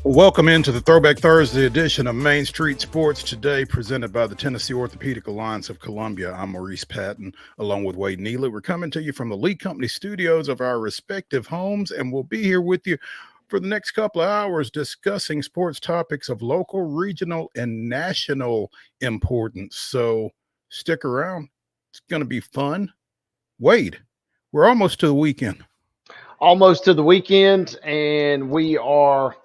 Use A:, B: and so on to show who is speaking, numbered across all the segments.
A: Welcome into the Throwback Thursday edition of Main Street Sports Today, presented by the Tennessee Orthopedic Alliance of Columbia. I'm Maurice Patton, along with Wade Neely. We're coming to you from the Lee Company studios of our respective homes, and we'll be here with you for the next couple of hours discussing sports topics of local, regional, and national importance. So stick around. It's going to be fun. Wade, we're almost to the weekend.
B: Almost to the weekend, and we are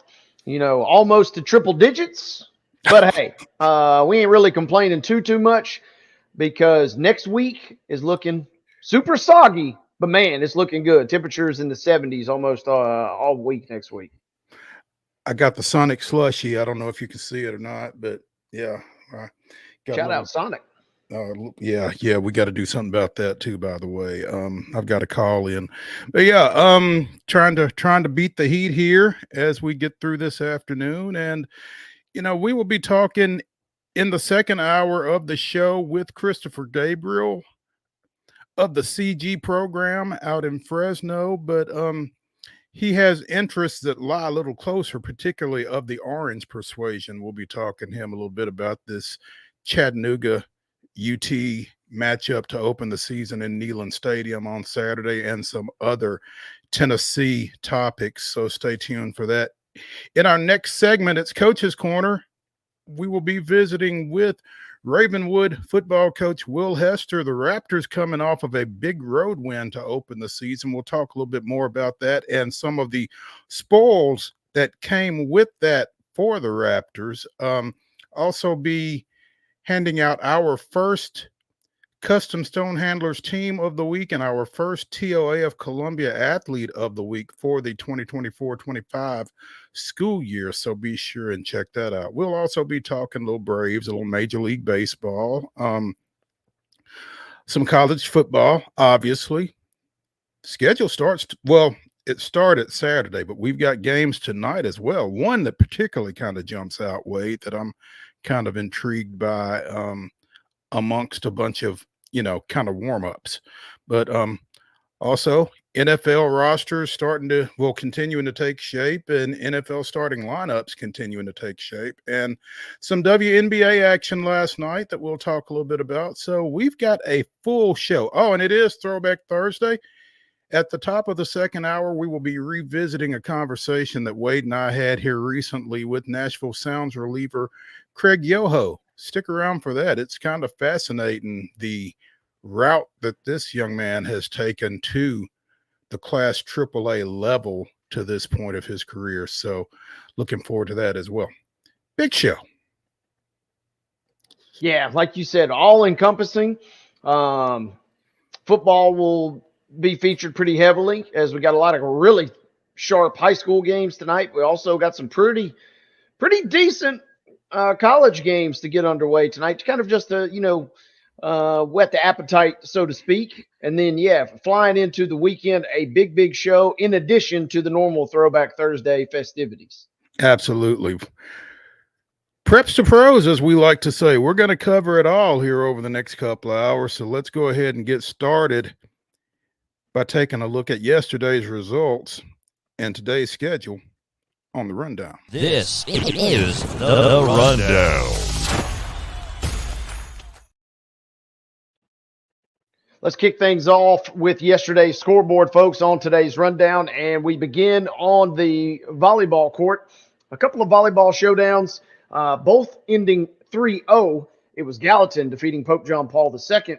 B: almost to triple digits. But hey, we ain't really complaining too much because next week is looking super soggy. But man, it's looking good. Temperatures in the 70s almost all week next week.
A: I got the Sonic slushy. I don't know if you can see it or not, but yeah.
B: Shout out Sonic.
A: Yeah, we got to do something about that too, by the way. I've got to call in. But yeah, trying to beat the heat here as we get through this afternoon. And we will be talking in the second hour of the show with Christopher Gabriel of the CG program out in Fresno, but he has interests that lie a little closer, particularly of the Orange persuasion. We'll be talking to him a little bit about this Chattanooga UT matchup to open the season in Neyland Stadium on Saturday and some other Tennessee topics. So stay tuned for that. In our next segment, it's Coach's Corner. We will be visiting with Ravenwood football coach Will Hester. The Raptors coming off of a big road win to open the season. We'll talk a little bit more about that and some of the spoils that came with that for the Raptors. Also be handing out our first Custom Stone Handlers Team of the Week and our first TOA of Columbia Athlete of the Week for the 2024-25 school year. So be sure and check that out. We'll also be talking a little Braves, a little Major League Baseball, some college football, obviously. Schedule starts, it started Saturday, but we've got games tonight as well. One that particularly kind of jumps out, Wade, that I'm kind of intrigued by amongst a bunch of, kind of warm-ups. But also NFL rosters continuing to take shape, and NFL starting lineups continuing to take shape, and some WNBA action last night that we'll talk a little bit about. So we've got a full show. Oh, and it is Throwback Thursday. At the top of the second hour, we will be revisiting a conversation that Wade and I had here recently with Nashville Sounds reliever Craig YOHO. Stick around for that. It's kind of fascinating, the route that this young man has taken to the Class AAA level to this point of his career. So looking forward to that as well. Big show.
B: Yeah, like you said, all encompassing. Football will be featured pretty heavily as we got a lot of really sharp high school games tonight. We also got some pretty decent college games to get underway tonight, kind of just to whet the appetite, so to speak. And then flying into the weekend, a big show in addition to the normal Throwback Thursday festivities.
A: Absolutely. Preps to pros, as we like to say. We're going to cover it all here over the next couple of hours. So let's go ahead and get started by taking a look at yesterday's results and today's schedule on the Rundown.
C: This is the Rundown.
B: Let's kick things off with yesterday's scoreboard, folks, on today's Rundown. And we begin on the volleyball court. A couple of volleyball showdowns, both ending 3-0. It was Gallatin defeating Pope John Paul II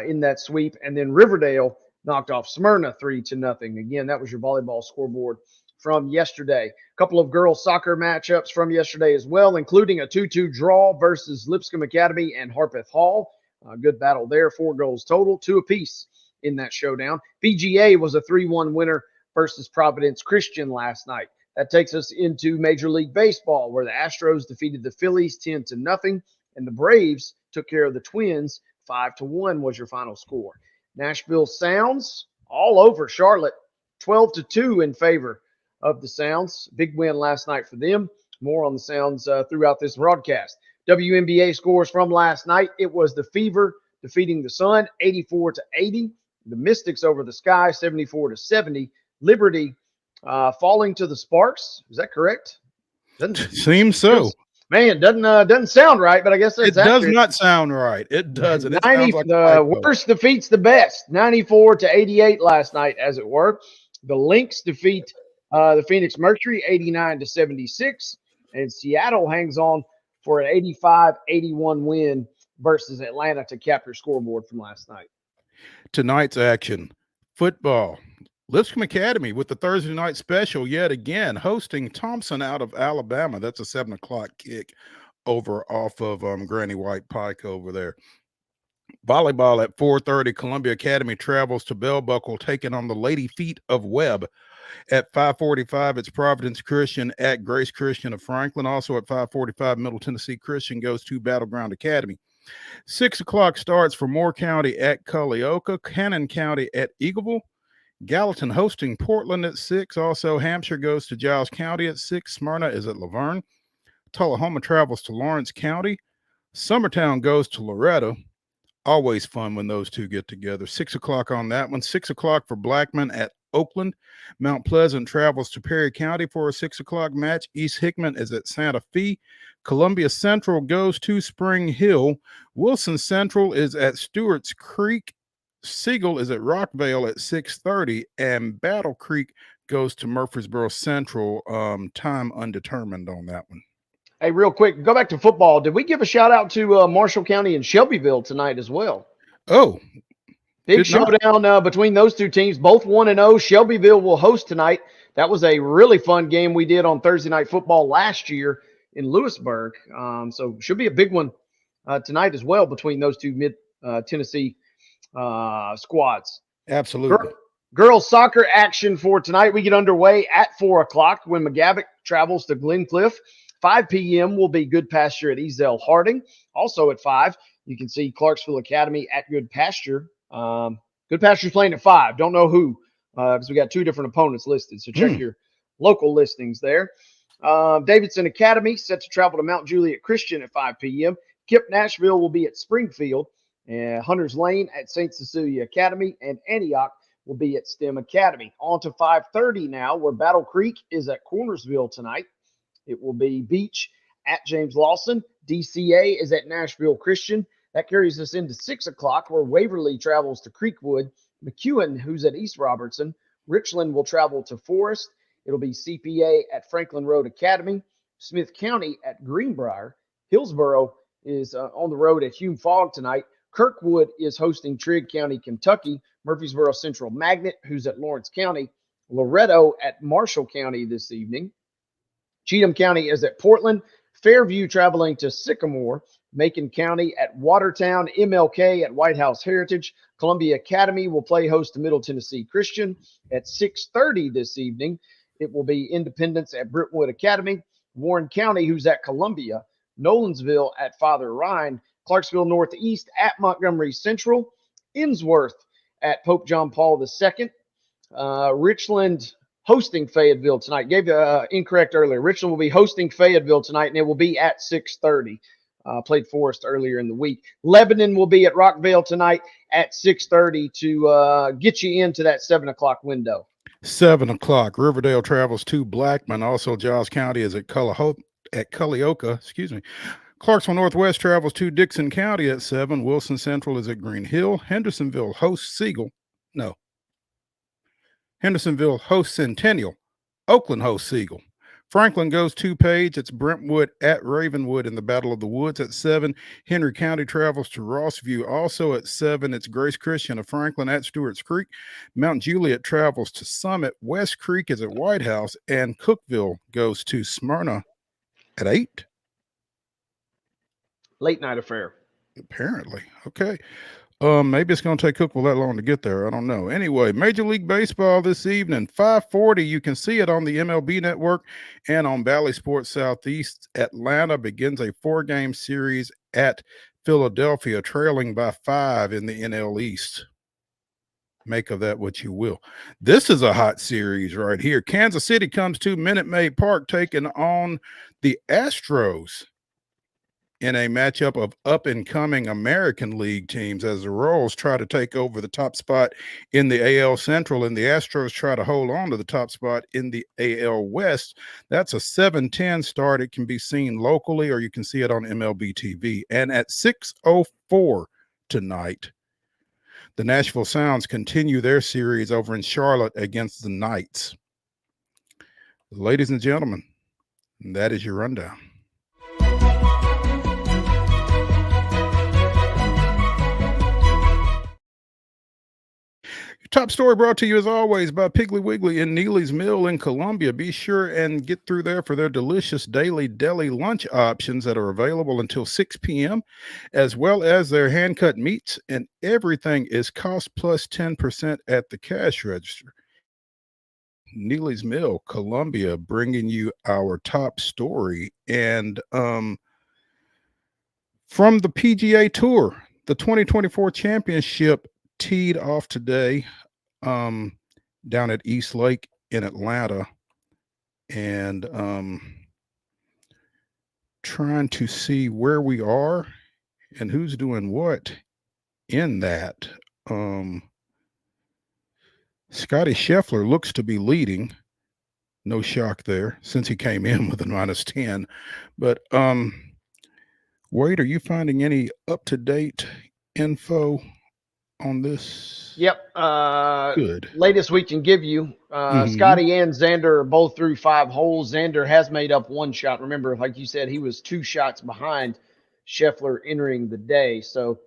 B: in that sweep. And then Riverdale knocked off Smyrna 3-0. Again, that was your volleyball scoreboard from yesterday. A couple of girls soccer matchups from yesterday as well, including a 2-2 draw versus Lipscomb Academy and Harpeth Hall. A good battle there, 4 goals total, 2 apiece in that showdown. BGA was a 3-1 winner versus Providence Christian last night. That takes us into Major League Baseball, where the Astros defeated the Phillies 10-0, and the Braves took care of the Twins 5-1 was your final score. Nashville Sounds all over Charlotte, 12-2 in favor of the Sounds. Big win last night for them. More on the Sounds throughout this broadcast. WNBA scores from last night. It was the Fever defeating the Sun 84-80. The Mystics over the Sky 74-70. Liberty falling to the Sparks. Is that correct?
A: Seems so.
B: Doesn't sound right, but I guess that's
A: It does
B: accurate.
A: not sound right. It doesn't. It
B: 90,
A: sounds like a
B: the
A: typo.
B: worst defeats the best, 94-88 last night, as it were. The Lynx defeat the Phoenix Mercury 89-76, and Seattle hangs on for an 85-81 win versus Atlanta to cap their scoreboard from last night.
A: Tonight's action: football. Lipscomb Academy with the Thursday night special yet again, hosting Thompson out of Alabama. That's a 7 o'clock kick over off of Granny White Pike over there. Volleyball at 4:30. Columbia Academy travels to Bell Buckle, taking on the Lady Feet of Webb. At 5:45, it's Providence Christian at Grace Christian of Franklin. Also at 5:45, Middle Tennessee Christian goes to Battleground Academy. 6 o'clock starts for Moore County at Culleoka, Cannon County at Eagleville. Gallatin hosting Portland at 6. Also, Hampshire goes to Giles County at 6. Smyrna is at Laverne. Tullahoma travels to Lawrence County. Summertown goes to Loretto. Always fun when those two get together. 6 o'clock on that one. 6 o'clock for Blackman at Oakland. Mount Pleasant travels to Perry County for a 6 o'clock match. East Hickman is at Santa Fe. Columbia Central goes to Spring Hill. Wilson Central is at Stewart's Creek. Siegel is at Rockvale at 6:30, and Battle Creek goes to Murfreesboro Central. Time undetermined on that one.
B: Hey, real quick, go back to football. Did we give a shout out to Marshall County and Shelbyville tonight as well?
A: Oh,
B: big showdown between those two teams, both 1-0. Shelbyville will host tonight. That was a really fun game we did on Thursday Night Football last year in Lewisburg. So should be a big one tonight as well between those two mid-Tennessee squads.
A: Absolutely.
B: Girls soccer action for tonight. We get underway at 4 o'clock when McGavock travels to Glencliff. 5 p.m. will be Good Pasture at Ezell Harding. Also at 5, you can see Clarksville Academy at Good Pasture. Good Pasture's playing at 5. Don't know who because we got 2 different opponents listed. So check your local listings there. Davidson Academy set to travel to Mount Juliet Christian at 5 p.m. Kip Nashville will be at Springfield. Hunters Lane at St. Cecilia Academy, and Antioch will be at STEM Academy. On to 5:30 now, where Battle Creek is at Cornersville tonight. It will be Beach at James Lawson. DCA is at Nashville Christian. That carries us into 6 o'clock, where Waverly travels to Creekwood. McEwen, who's at East Robertson. Richland will travel to Forest. It'll be CPA at Franklin Road Academy. Smith County at Greenbrier. Hillsboro is on the road at Hume Fogg tonight. Kirkwood is hosting Trigg County, Kentucky. Murfreesboro Central Magnet, who's at Lawrence County. Loretto at Marshall County this evening. Cheatham County is at Portland. Fairview traveling to Sycamore. Macon County at Watertown. MLK at White House Heritage. Columbia Academy will play host to Middle Tennessee Christian at 6:30 this evening. It will be Independence at Brentwood Academy. Warren County, who's at Columbia. Nolensville at Father Ryan. Clarksville Northeast at Montgomery Central. Innsworth at Pope John Paul II. Richland hosting Fayetteville tonight. Gave incorrect earlier. Richland will be hosting Fayetteville tonight, and it will be at 6:30. Played Forest earlier in the week. Lebanon will be at Rockvale tonight at 6:30 to get you into that 7 o'clock window.
A: 7 o'clock. Riverdale travels to Blackman. Also, Giles County is at Culleoka. Clarksville Northwest travels to Dixon County at 7. Wilson Central is at Green Hill. Hendersonville hosts Hendersonville hosts Centennial. Oakland hosts Siegel. Franklin goes to Page. It's Brentwood at Ravenwood in the Battle of the Woods at 7. Henry County travels to Rossview. Also at 7, it's Grace Christian of Franklin at Stewart's Creek. Mount Juliet travels to Summit. West Creek is at White House. And Cookville goes to Smyrna at 8.
B: Late night affair.
A: Apparently. Okay. Maybe it's going to take Cookville that long to get there. I don't know. Anyway, Major League Baseball this evening, 5:40. You can see it on the MLB Network and on Bally Sports Southeast. Atlanta begins a 4-game series at Philadelphia, trailing by 5 in the NL East. Make of that what you will. This is a hot series right here. Kansas City comes to Minute Maid Park, taking on the Astros. in a matchup of up-and-coming American League teams as the Royals try to take over the top spot in the AL Central and the Astros try to hold on to the top spot in the AL West. That's a 7:10 start. It can be seen locally or you can see it on MLB TV. And at 6:04 tonight, the Nashville Sounds continue their series over in Charlotte against the Knights. Ladies and gentlemen, that is your rundown. Top story brought to you as always by Piggly Wiggly in Neely's Mill in Columbia. Be sure and get through there for their delicious daily deli lunch options that are available until 6 p.m., as well as their hand-cut meats, and everything is cost plus 10% at the cash register. Neely's Mill, Columbia, bringing you our top story. And from the PGA Tour, the 2024 championship teed off today down at East Lake in Atlanta, and trying to see where we are and who's doing what in that. Scotty Scheffler looks to be leading. No shock there since he came in with a -10. But Wade, are you finding any up-to-date info on this?
B: Yep.
A: Good.
B: Latest we can give you. Scotty and Xander are both through 5 holes. Xander has made up 1 shot. Remember, like you said, he was 2 shots behind Scheffler entering the day. So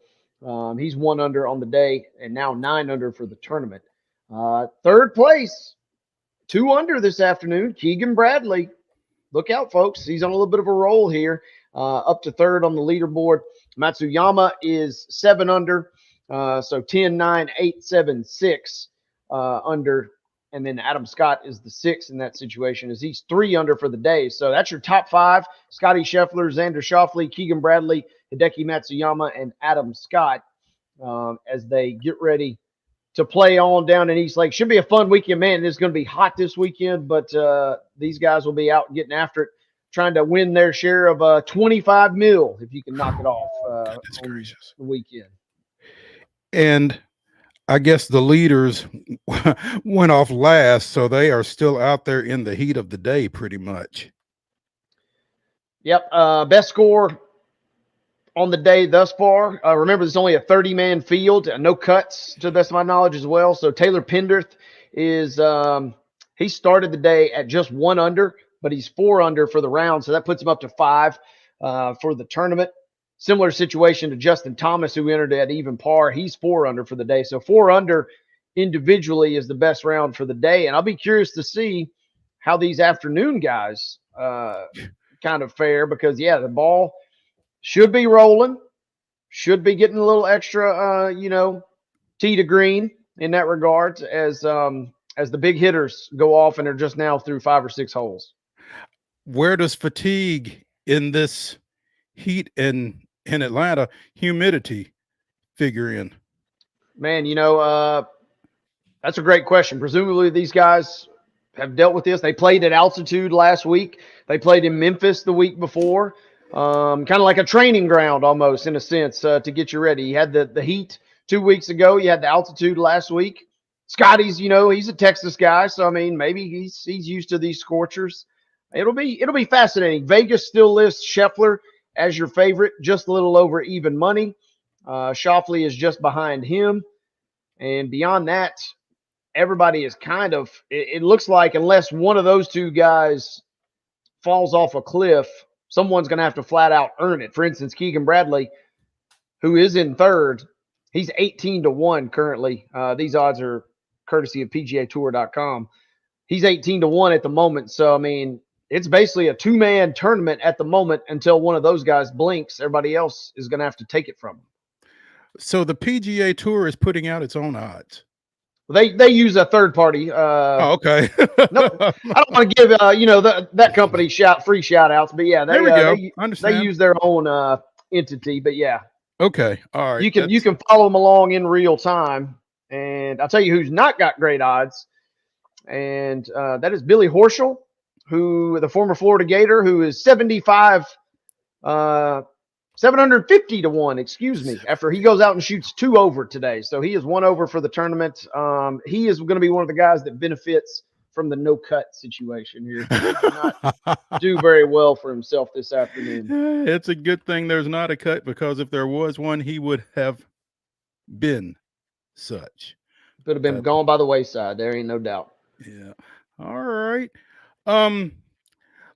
B: he's 1 under on the day and now 9 under for the tournament. Third place, 2 under this afternoon, Keegan Bradley. Look out, folks. He's on a little bit of a roll here, up to 3rd on the leaderboard. Matsuyama is 7 under. So 10, 9, 8, 7, 6 under. And then Adam Scott is the 6th in that situation as he's 3 under for the day. So that's your top 5. Scotty Scheffler, Xander Schauffele, Keegan Bradley, Hideki Matsuyama, and Adam Scott as they get ready to play on down in East Lake. Should be a fun weekend, man. It's going to be hot this weekend, but these guys will be out getting after it, trying to win their share of $25 million if you can knock it off on the weekend.
A: And I guess the leaders went off last, so they are still out there in the heat of the day pretty much.
B: Yep. Best score on the day thus far. Remember, there's only a 30-man field, no cuts to the best of my knowledge as well. So Taylor Penderth is he started the day at just 1 under, but he's 4 under for the round. So that puts him up to 5 for the tournament. Similar situation to Justin Thomas, who entered at even par. He's 4 under for the day. So 4 under individually is the best round for the day. And I'll be curious to see how these afternoon guys kind of fare because, yeah, the ball should be rolling, should be getting a little extra, tee to green in that regard as the big hitters go off and are just now through 5 or 6 holes.
A: Where does fatigue in this heat in Atlanta, humidity figure in?
B: Man, that's a great question. Presumably these guys have dealt with this. They played at altitude last week. They played in Memphis the week before, kind of like a training ground almost in a sense to get you ready. You had the heat 2 weeks ago. You had the altitude last week. Scotty's, he's a Texas guy, so I mean maybe he's used to these scorchers. It'll be fascinating. Vegas still lists Scheffler as your favorite, just a little over even money. Schauffele is just behind him. And beyond that, everybody is kind of, it looks like unless one of those 2 guys falls off a cliff, someone's going to have to flat out earn it. For instance, Keegan Bradley, who is in 3rd, he's 18-1 currently. These odds are courtesy of PGAtour.com. He's 18-1 at the moment. So, I mean, it's basically a 2-man tournament at the moment until one of those guys blinks. Everybody else is going to have to take it from them.
A: So the PGA Tour is putting out its own odds.
B: They use a third party.
A: Okay.
B: No, I don't want to give that company free shout outs, but yeah,
A: there we go.
B: They use their own entity, but yeah.
A: Okay. All right.
B: You can follow them along in real time, and I'll tell you who's not got great odds, and that is Billy Horschel, the former Florida Gator, who is 75 750 to 1, excuse me, after he goes out and shoots 2 over today. So he is 1 over for the tournament. He is going to be one of the guys that benefits from the no cut situation here. He did not do very well for himself this afternoon.
A: It's a good thing there's not a cut, because if there was one, he would have been such.
B: Could have been gone by the wayside. There ain't no doubt.
A: Yeah. All right.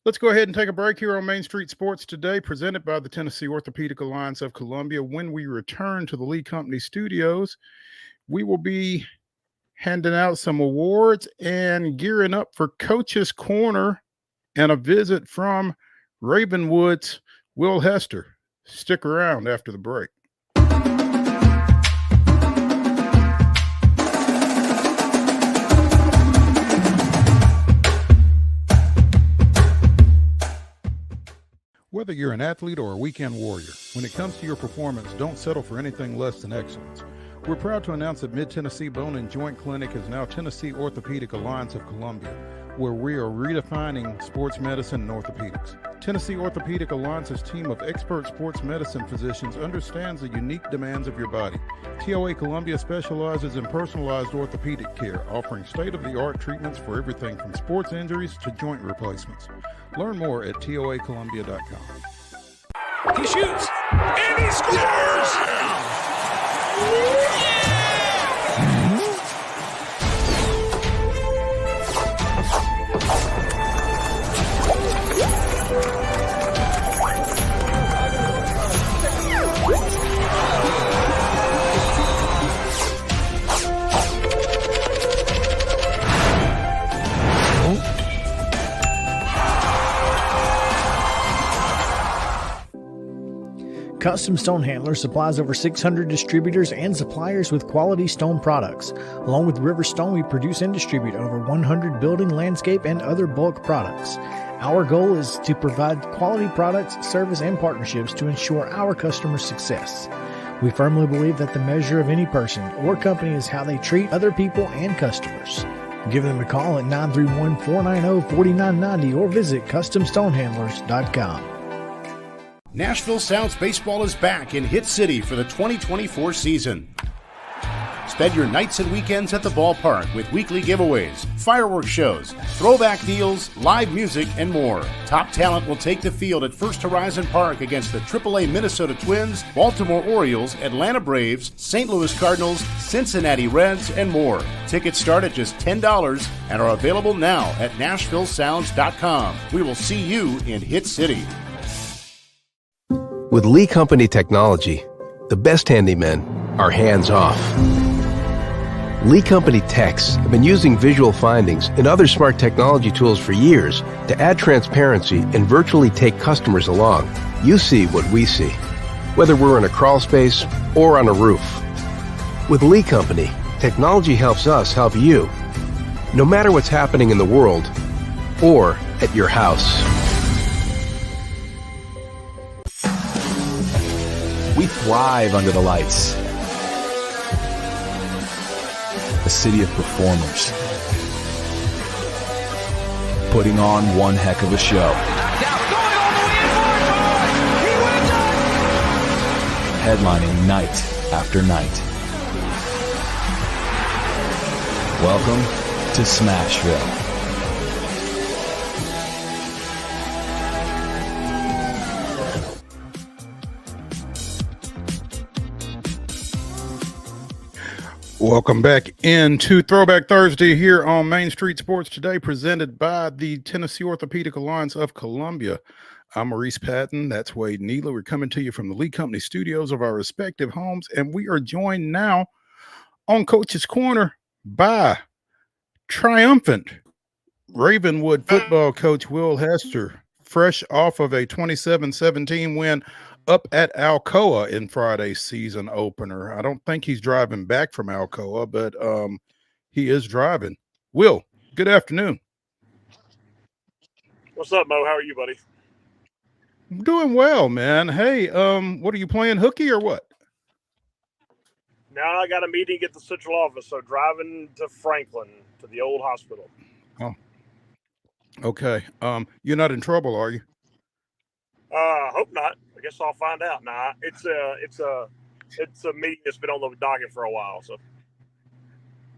A: Let's go ahead and take a break here on Main Street Sports Today, presented by the Tennessee Orthopedic Alliance of Columbia. When we return to the Lee Company studios, we will be handing out some awards and gearing up for Coach's Corner and a visit from Ravenwood's Will Hester. Stick around after the break. Whether you're an athlete or a weekend warrior, when it comes to your performance, don't settle for anything less than excellence. We're proud to announce that Mid-Tennessee Bone and Joint Clinic is now Tennessee Orthopedic Alliance of Columbia, where we are redefining sports medicine and orthopedics. Tennessee Orthopedic Alliance's team of expert sports medicine physicians understands the unique demands of your body. TOA Columbia specializes in personalized orthopedic care, offering state-of-the-art treatments for everything from sports injuries to joint replacements. Learn more at toacolumbia.com.
C: He shoots, and he scores!
D: Custom Stone Handler supplies over 600 distributors and suppliers with quality stone products. Along with River Stone, we produce and distribute over 100 building, landscape, and other bulk products. Our goal is to provide quality products, service, and partnerships to ensure our customers' success. We firmly believe that the measure of any person or company is how they treat other people and customers. Give them a call at 931-490-4990 or visit CustomStonehandlers.com.
E: Nashville Sounds Baseball is back in Hit City for the 2024 season. Spend your nights and weekends at the ballpark with weekly giveaways, fireworks shows, throwback deals, live music, and more. Top talent will take the field at First Horizon Park against the AAA Minnesota Twins, Baltimore Orioles, Atlanta Braves, St. Louis Cardinals, Cincinnati Reds, and more. Tickets start at just $10 and are available now at NashvilleSounds.com. We will see you in Hit City.
F: With Lee Company technology, the best handymen are hands-off. Lee Company techs have been using visual findings and other smart technology tools for years to add transparency and virtually take customers along. You see what we see, whether we're in a crawl space or on a roof. With Lee Company, technology helps us help you, no matter what's happening in the world or at your house.
G: We thrive under the lights. A city of performers. Putting on one heck of a show. Headlining night after night. Welcome to Smashville.
A: Welcome back into Throwback Thursday here on Main Street Sports Today, presented by the Tennessee Orthopedic Alliance of Columbia. I'm Maurice Patton. That's Wade Neela. We're coming to you from the Lee Company studios of our respective homes, and we are joined now on Coach's Corner by triumphant Ravenwood football coach Will Hester, fresh off of a 27-17 win up at Alcoa in Friday's season opener. I don't think he's driving back from Alcoa, but he is driving. Will, good afternoon.
H: What's up, Mo? How are you, buddy?
A: I'm doing well, man. Hey, what are you playing, hooky or what?
H: Now I got a meeting at the central office, so driving to Franklin to the old hospital.
A: Oh, okay. You're not in trouble, are you?
H: Hope not. I guess I'll find out. Nah, it's a meeting that's been on the docket for a while. So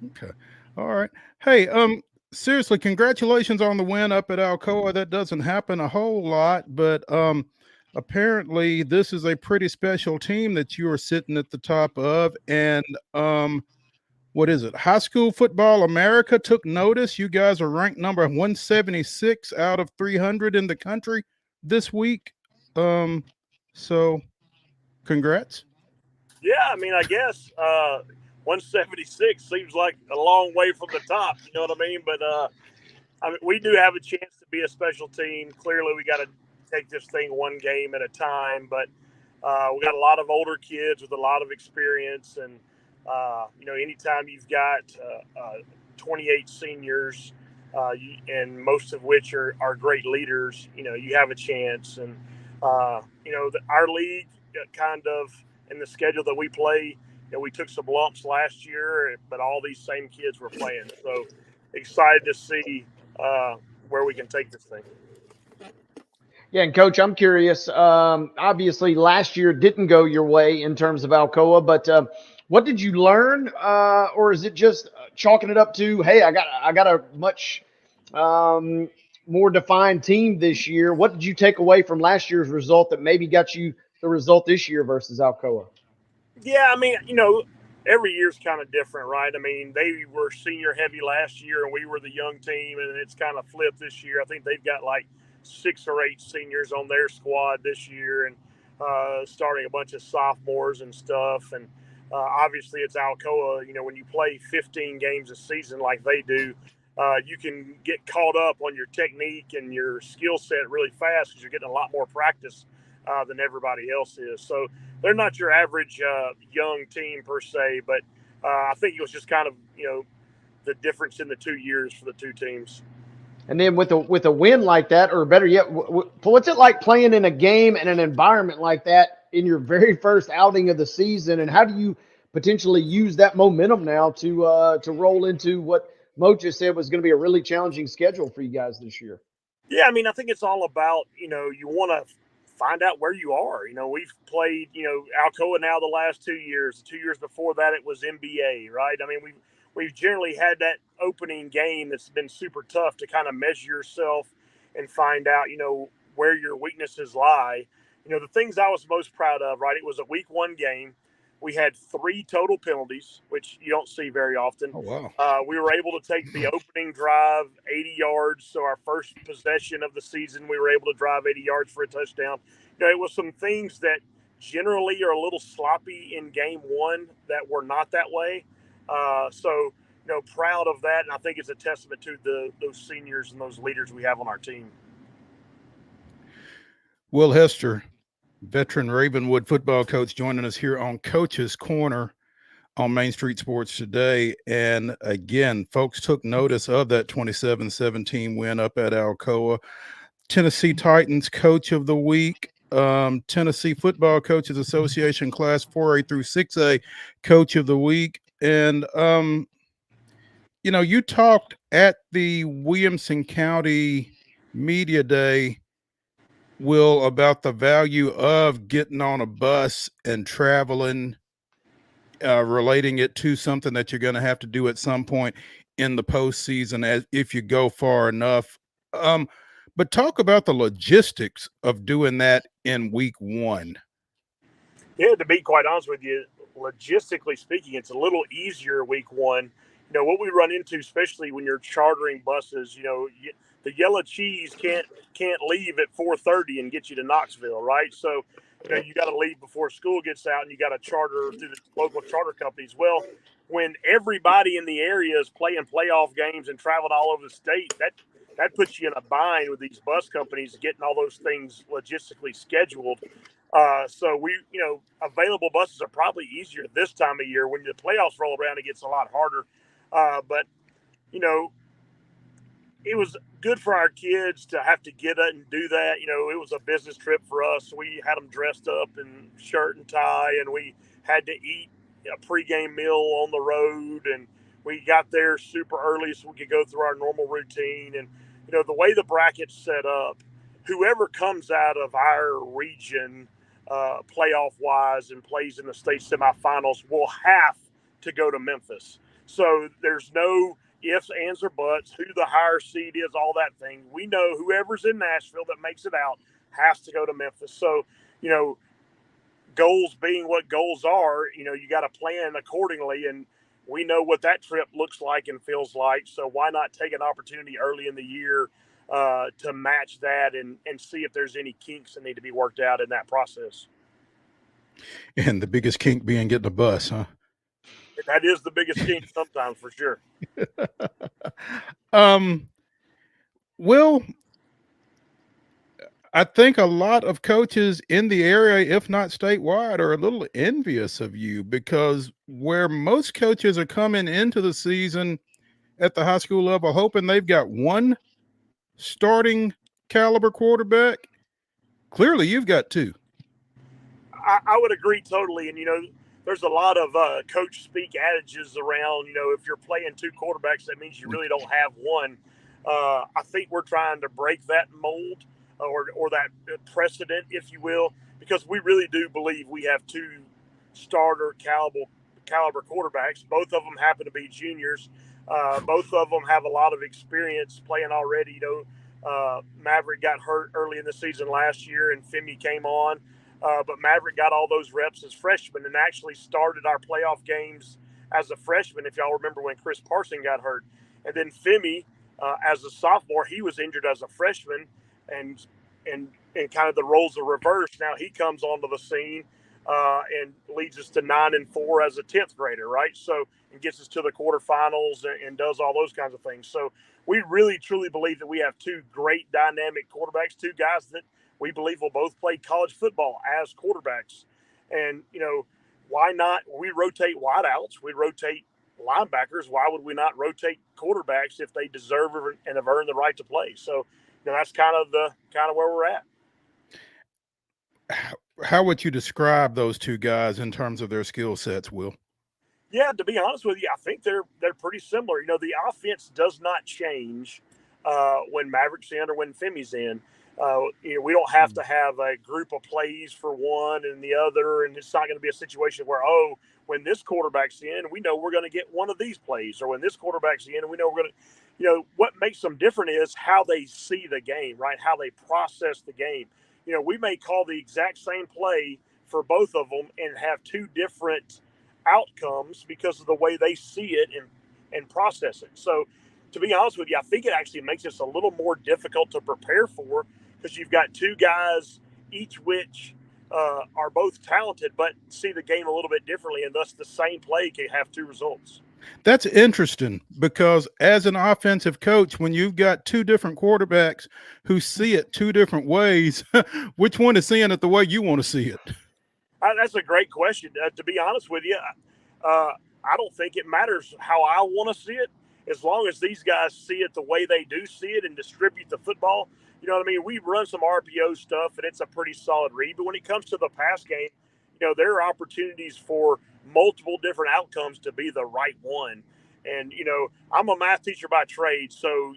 A: Okay. All right. Hey, seriously, congratulations on the win up at Alcoa. That doesn't happen a whole lot, but apparently this is a pretty special team that you are sitting at the top of. And what is it? High School Football America took notice. You guys are ranked number 176 out of 300 in the country this week. So congrats.
H: yeah, I mean, I guess 176 seems like a long way from the top. You know what I mean? But I mean, we do have a chance to be a special team. Clearly, we got to take this thing one game at a time. But we got a lot of older kids with a lot of experience, and anytime you've got 28 seniors, and most of which are great leaders, you have a chance. And our league kind of in the schedule that we play, we took some lumps last year, but all these same kids were playing. So excited to see where we can take this thing.
B: Yeah, and Coach, I'm curious. Obviously, last year didn't go your way in terms of Alcoa, but what did you learn, or is it just chalking it up to, hey, I got a much more defined team this year? What did you take away from last year's result that maybe got you the result this year versus Alcoa?
H: Yeah, I mean, every year's kind of different, right? I mean, they were senior heavy last year, and we were the young team, and it's kind of flipped this year. I think they've got like 6 or 8 seniors on their squad this year, and starting a bunch of sophomores and stuff. And obviously, it's Alcoa. When you play 15 games a season like they do, you can get caught up on your technique and your skill set really fast because you're getting a lot more practice than everybody else is. So they're not your average young team per se, but I think it was just kind of, the difference in the 2 years for the two teams.
B: And then with a win like that, or better yet, what's it like playing in a game and an environment like that in your very first outing of the season? And how do you potentially use that momentum now to roll into what Mo just said was going to be a really challenging schedule for you guys this year?
H: Yeah, I mean, I think it's all about, you want to find out where you are. We've played, Alcoa now the last 2 years. 2 years before that, it was NBA, right? I mean, we've generally had that opening game that's been super tough to kind of measure yourself and find out, where your weaknesses lie. The things I was most proud of, right? It was a week 1 game. We had 3 total penalties, which you don't see very often.
A: Oh, wow.
H: We were able to take the opening drive 80 yards. So our first possession of the season, we were able to drive 80 yards for a touchdown. It was some things that generally are a little sloppy in game 1 that were not that way. So proud of that. And I think it's a testament to those seniors and those leaders we have on our team.
A: Will Hester, veteran Ravenwood football coach, joining us here on Coach's Corner on Main Street Sports today. And again, folks took notice of that 27-17 win up at Alcoa. Tennessee Titans Coach of the Week, Tennessee Football Coaches Association Class 4A through 6A Coach of the Week. And, you talked at the Williamson County Media Day, Will, about the value of getting on a bus and traveling, relating it to something that you're going to have to do at some point in the postseason as if you go far enough. But talk about the logistics of doing that in week 1.
H: Yeah, to be quite honest with you, logistically speaking, it's a little easier week 1. What we run into, especially when you're chartering buses, the yellow cheese can't leave at 4:30 and get you to Knoxville, right? So, you got to leave before school gets out, and you got to charter through the local charter companies. Well, when everybody in the area is playing playoff games and traveling all over the state, that puts you in a bind with these bus companies getting all those things logistically scheduled. So available buses are probably easier this time of year. When the playoffs roll around, it gets a lot harder. But it was good for our kids to have to get it and do that. It was a business trip for us. We had them dressed up in shirt and tie, and we had to eat a pregame meal on the road. And we got there super early so we could go through our normal routine. And, the way the bracket's set up, whoever comes out of our region playoff wise and plays in the state semifinals will have to go to Memphis. So there's no ifs, ands, or buts, who the higher seed is, all that thing. We know whoever's in Nashville that makes it out has to go to Memphis. So, goals being what goals are, you got to plan accordingly. And we know what that trip looks like and feels like. So why not take an opportunity early in the year to match that and see if there's any kinks that need to be worked out in that process.
A: And the biggest kink being getting a bus, huh?
H: That is the biggest kink sometimes, for sure.
A: Well, I think a lot of coaches in the area, if not statewide, are a little envious of you, because where most coaches are coming into the season at the high school level hoping they've got one starting caliber quarterback, clearly you've got two.
H: I would agree totally. And, there's a lot of coach speak adages around, if you're playing two quarterbacks, that means you really don't have one. I think we're trying to break that mold or that precedent, if you will, because we really do believe we have two starter caliber quarterbacks. Both of them happen to be juniors. Both of them have a lot of experience playing already. Maverick got hurt early in the season last year, and Femi came on. But Maverick got all those reps as freshman and actually started our playoff games as a freshman, if y'all remember when Chris Parson got hurt. And then Femi, as a sophomore, he was injured as a freshman, and kind of the roles are reversed. Now he comes onto the scene and leads us to 9-4 as a 10th grader, right? So, and gets us to the quarterfinals and does all those kinds of things. So we really, truly believe that we have two great dynamic quarterbacks, two guys that we believe will both play college football as quarterbacks. And, why not? We rotate wideouts. We rotate linebackers. Why would we not rotate quarterbacks if they deserve and have earned the right to play? So, that's kind of where we're at.
A: How would you describe those two guys in terms of their skill sets, Will?
H: Yeah, to be honest with you, I think they're pretty similar. The offense does not change when Maverick's in or when Femi's in. We don't have to have a group of plays for one and the other, and it's not going to be a situation where, when this quarterback's in, we know we're going to get one of these plays, or when this quarterback's in, we know we're going to, what makes them different is how they see the game, right? How they process the game. We may call the exact same play for both of them and have two different outcomes because of the way they see it and process it. So, to be honest with you, I think it actually makes this a little more difficult to prepare for, because you've got two guys, each which are both talented, but see the game a little bit differently, and thus the same play can have two results.
A: That's interesting, because as an offensive coach, when you've got two different quarterbacks who see it two different ways, which one is seeing it the way you want to see it?
H: That's a great question. To be honest with you, I don't think it matters how I want to see it, as long as these guys see it the way they do see it and distribute the football. You know what I mean? We run some RPO stuff, and it's a pretty solid read. But when it comes to the pass game, there are opportunities for multiple different outcomes to be the right one. And, I'm a math teacher by trade, so,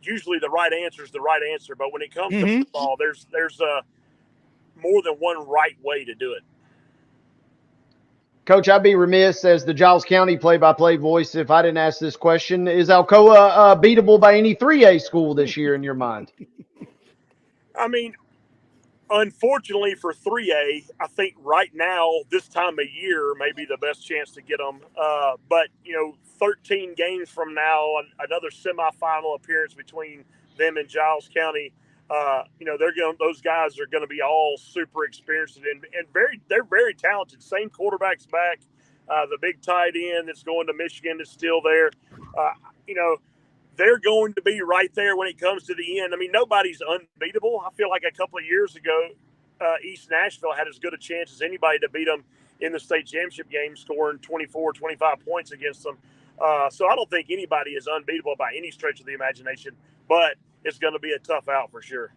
H: usually the right answer is the right answer. But when it comes to football, there's more than one right way to do it.
B: Coach, I'd be remiss as the Giles County play-by-play voice if I didn't ask this question. Is Alcoa beatable by any 3A school this year in your mind?
H: I mean, unfortunately for 3A, I think right now, this time of year, may be the best chance to get them. But, 13 games from now, another semifinal appearance between them and Giles County, those guys are going to be all super experienced and they're very talented. Same quarterback's back. The big tight end that's going to Michigan is still there. They're going to be right there when it comes to the end. I mean, nobody's unbeatable. I feel like a couple of years ago, East Nashville had as good a chance as anybody to beat them in the state championship game, scoring 24, 25 points against them. So I don't think anybody is unbeatable by any stretch of the imagination, but it's going to be a tough out for sure.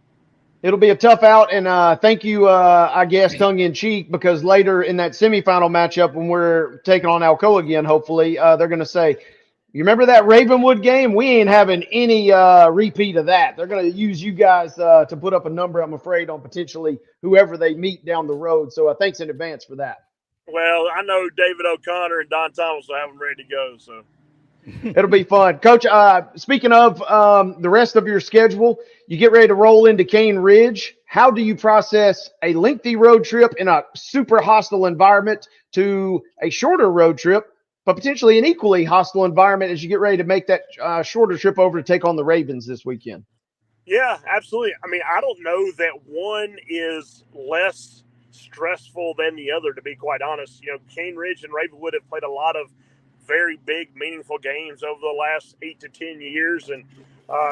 B: It'll be a tough out, and thank you, I guess, tongue-in-cheek, because later in that semifinal matchup when we're taking on Alcoa again, hopefully, they're going to say, You remember that Ravenwood game? We ain't having any repeat of that. They're going to use you guys to put up a number, I'm afraid, on potentially whoever they meet down the road. So thanks in advance for that.
H: Well, I know David O'Connor and Don Thomas will have them ready to go. So
B: it'll be fun. Coach, speaking of the rest of your schedule, you get ready to roll into Cane Ridge. How do you process a lengthy road trip in a super hostile environment to a shorter road trip, but potentially an equally hostile environment as you get ready to make that shorter trip over to take on the Ravens this weekend?
H: Yeah, absolutely. I mean, I don't know that one is less stressful than the other, to be quite honest. You know, Cane Ridge and Ravenwood have played a lot of very big, meaningful games over the last 8 to 10 years, and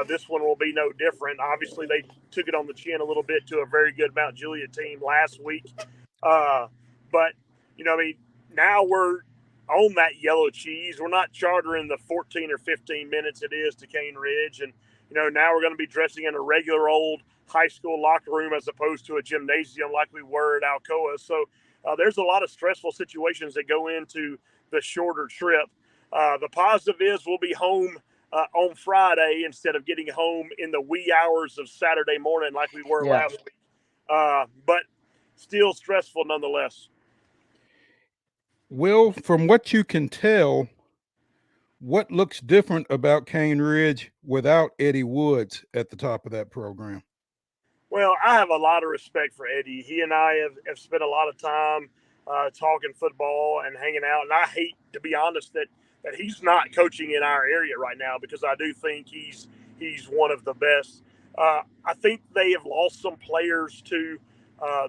H: this one will be no different. Obviously, they took it on the chin a little bit to a very good Mount Juliet team last week. But, you know, I mean, now we're on that yellow cheese. We're not chartering the 14 or 15 minutes it is to Cane Ridge, and you know, now we're going to be dressing in a regular old high school locker room as opposed to a gymnasium like we were at Alcoa. So there's a lot of stressful situations that go into the shorter trip. The positive is we'll be home on Friday instead of getting home in the wee hours of Saturday morning like we were last week. But still stressful nonetheless.
A: Will, from what you can tell, what looks different about Cane Ridge without Eddie Woods at the top of that program?
H: Well, I have a lot of respect for Eddie. He and I have spent a lot of time talking football and hanging out. And I hate, to be honest, that he's not coaching in our area right now, because I do think he's one of the best. I think they have lost some players to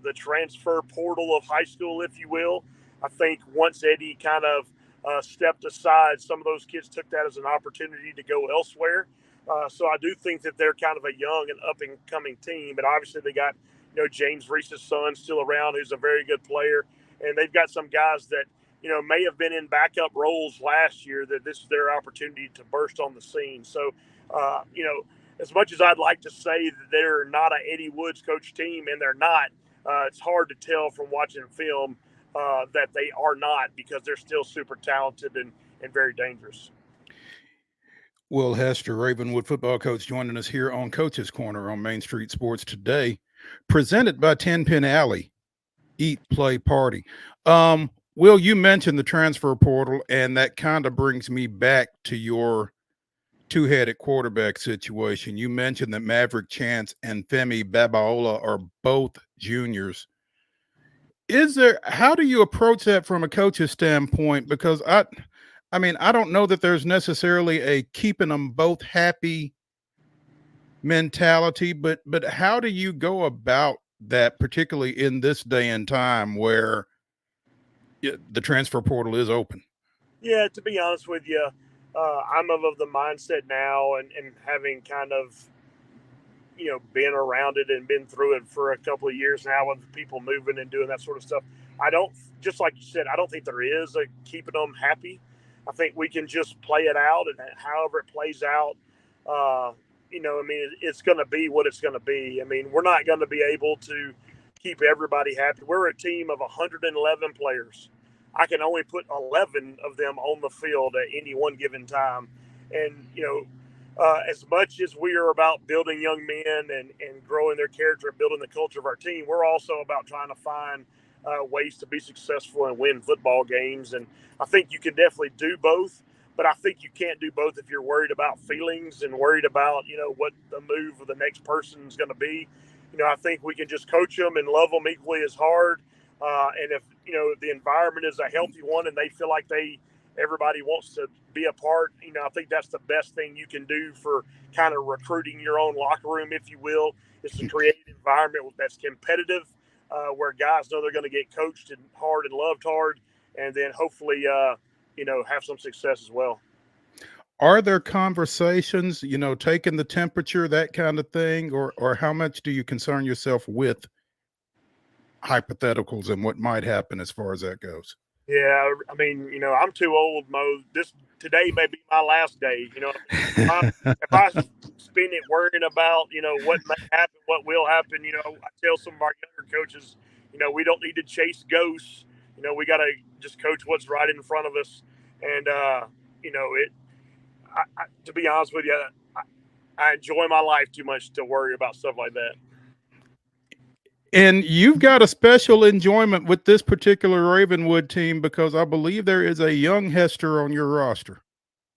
H: the transfer portal of high school, if you will. I think once Eddie kind of stepped aside, some of those kids took that as an opportunity to go elsewhere. So I do think that they're kind of a young and up-and-coming team. But obviously they got, you know, James Reese's son still around, who's a very good player. And they've got some guys that, you know, may have been in backup roles last year, that this is their opportunity to burst on the scene. So, you know, as much as I'd like to say that they're not an Eddie Woods coach team, and they're not, it's hard to tell from watching film that they are not, because they're still super talented and very dangerous.
A: Will Hester, Ravenwood football coach, joining us here on Coach's Corner on Main Street Sports today, presented by 10 Pin Alley, Eat, Play, Party. Will, you mentioned the transfer portal, and that kind of brings me back to your two-headed quarterback situation. You mentioned that Maverick Chance and Femi Babaola are both juniors. How do you approach that from a coach's standpoint? Because I mean, I don't know that there's necessarily a keeping them both happy mentality, but how do you go about that, particularly in this day and time where the transfer portal is open?
H: Yeah, to be honest with you, I'm of the mindset now, and having kind of, you know, been around it and been through it for a couple of years now with people moving and doing that sort of stuff. I don't, just like you said, I don't think there is a keeping them happy. I think we can just play it out, and however it plays out, you know, I mean, it's going to be what it's going to be. I mean, we're not going to be able to keep everybody happy. We're a team of 111 players. I can only put 11 of them on the field at any one given time. And, you know, as much as we are about building young men and growing their character and building the culture of our team, we're also about trying to find ways to be successful and win football games. And I think you can definitely do both, but I think you can't do both if you're worried about feelings and worried about, you know, what the move of the next person is going to be. You know, I think we can just coach them and love them equally as hard. And if, you know, the environment is a healthy one and they feel like everybody wants to be a part, you know, I think that's the best thing you can do for kind of recruiting your own locker room, if you will, is to create an environment that's competitive, where guys know they're going to get coached and hard and loved hard, and then hopefully, you know, have some success as well.
A: Are there conversations, you know, taking the temperature, that kind of thing, or how much do you concern yourself with hypotheticals and what might happen as far as that goes?
H: Yeah, I mean, you know, I'm too old, Mo. Today may be my last day. You know, if I spend it worrying about, you know, what may happen, what will happen, you know, I tell some of our younger coaches, you know, we don't need to chase ghosts. You know, we got to just coach what's right in front of us. And, you know, to be honest with you, I enjoy my life too much to worry about stuff like that.
A: And you've got a special enjoyment with this particular Ravenwood team because I believe there is a young Hester on your roster.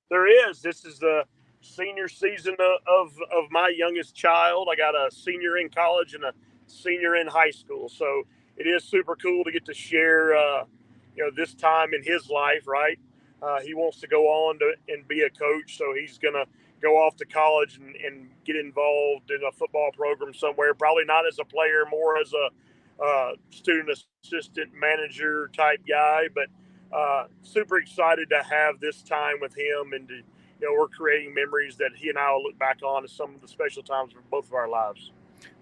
H: There is. This is the senior season of my youngest child. I got a senior in college and a senior in high school. So it is super cool to get to share, this time in his life, right? He wants to go on and be a coach. So he's going to go off to college and get involved in a football program somewhere, probably not as a player, more as a student assistant manager type guy, but super excited to have this time with him, and we're creating memories that he and I will look back on as some of the special times for both of our lives.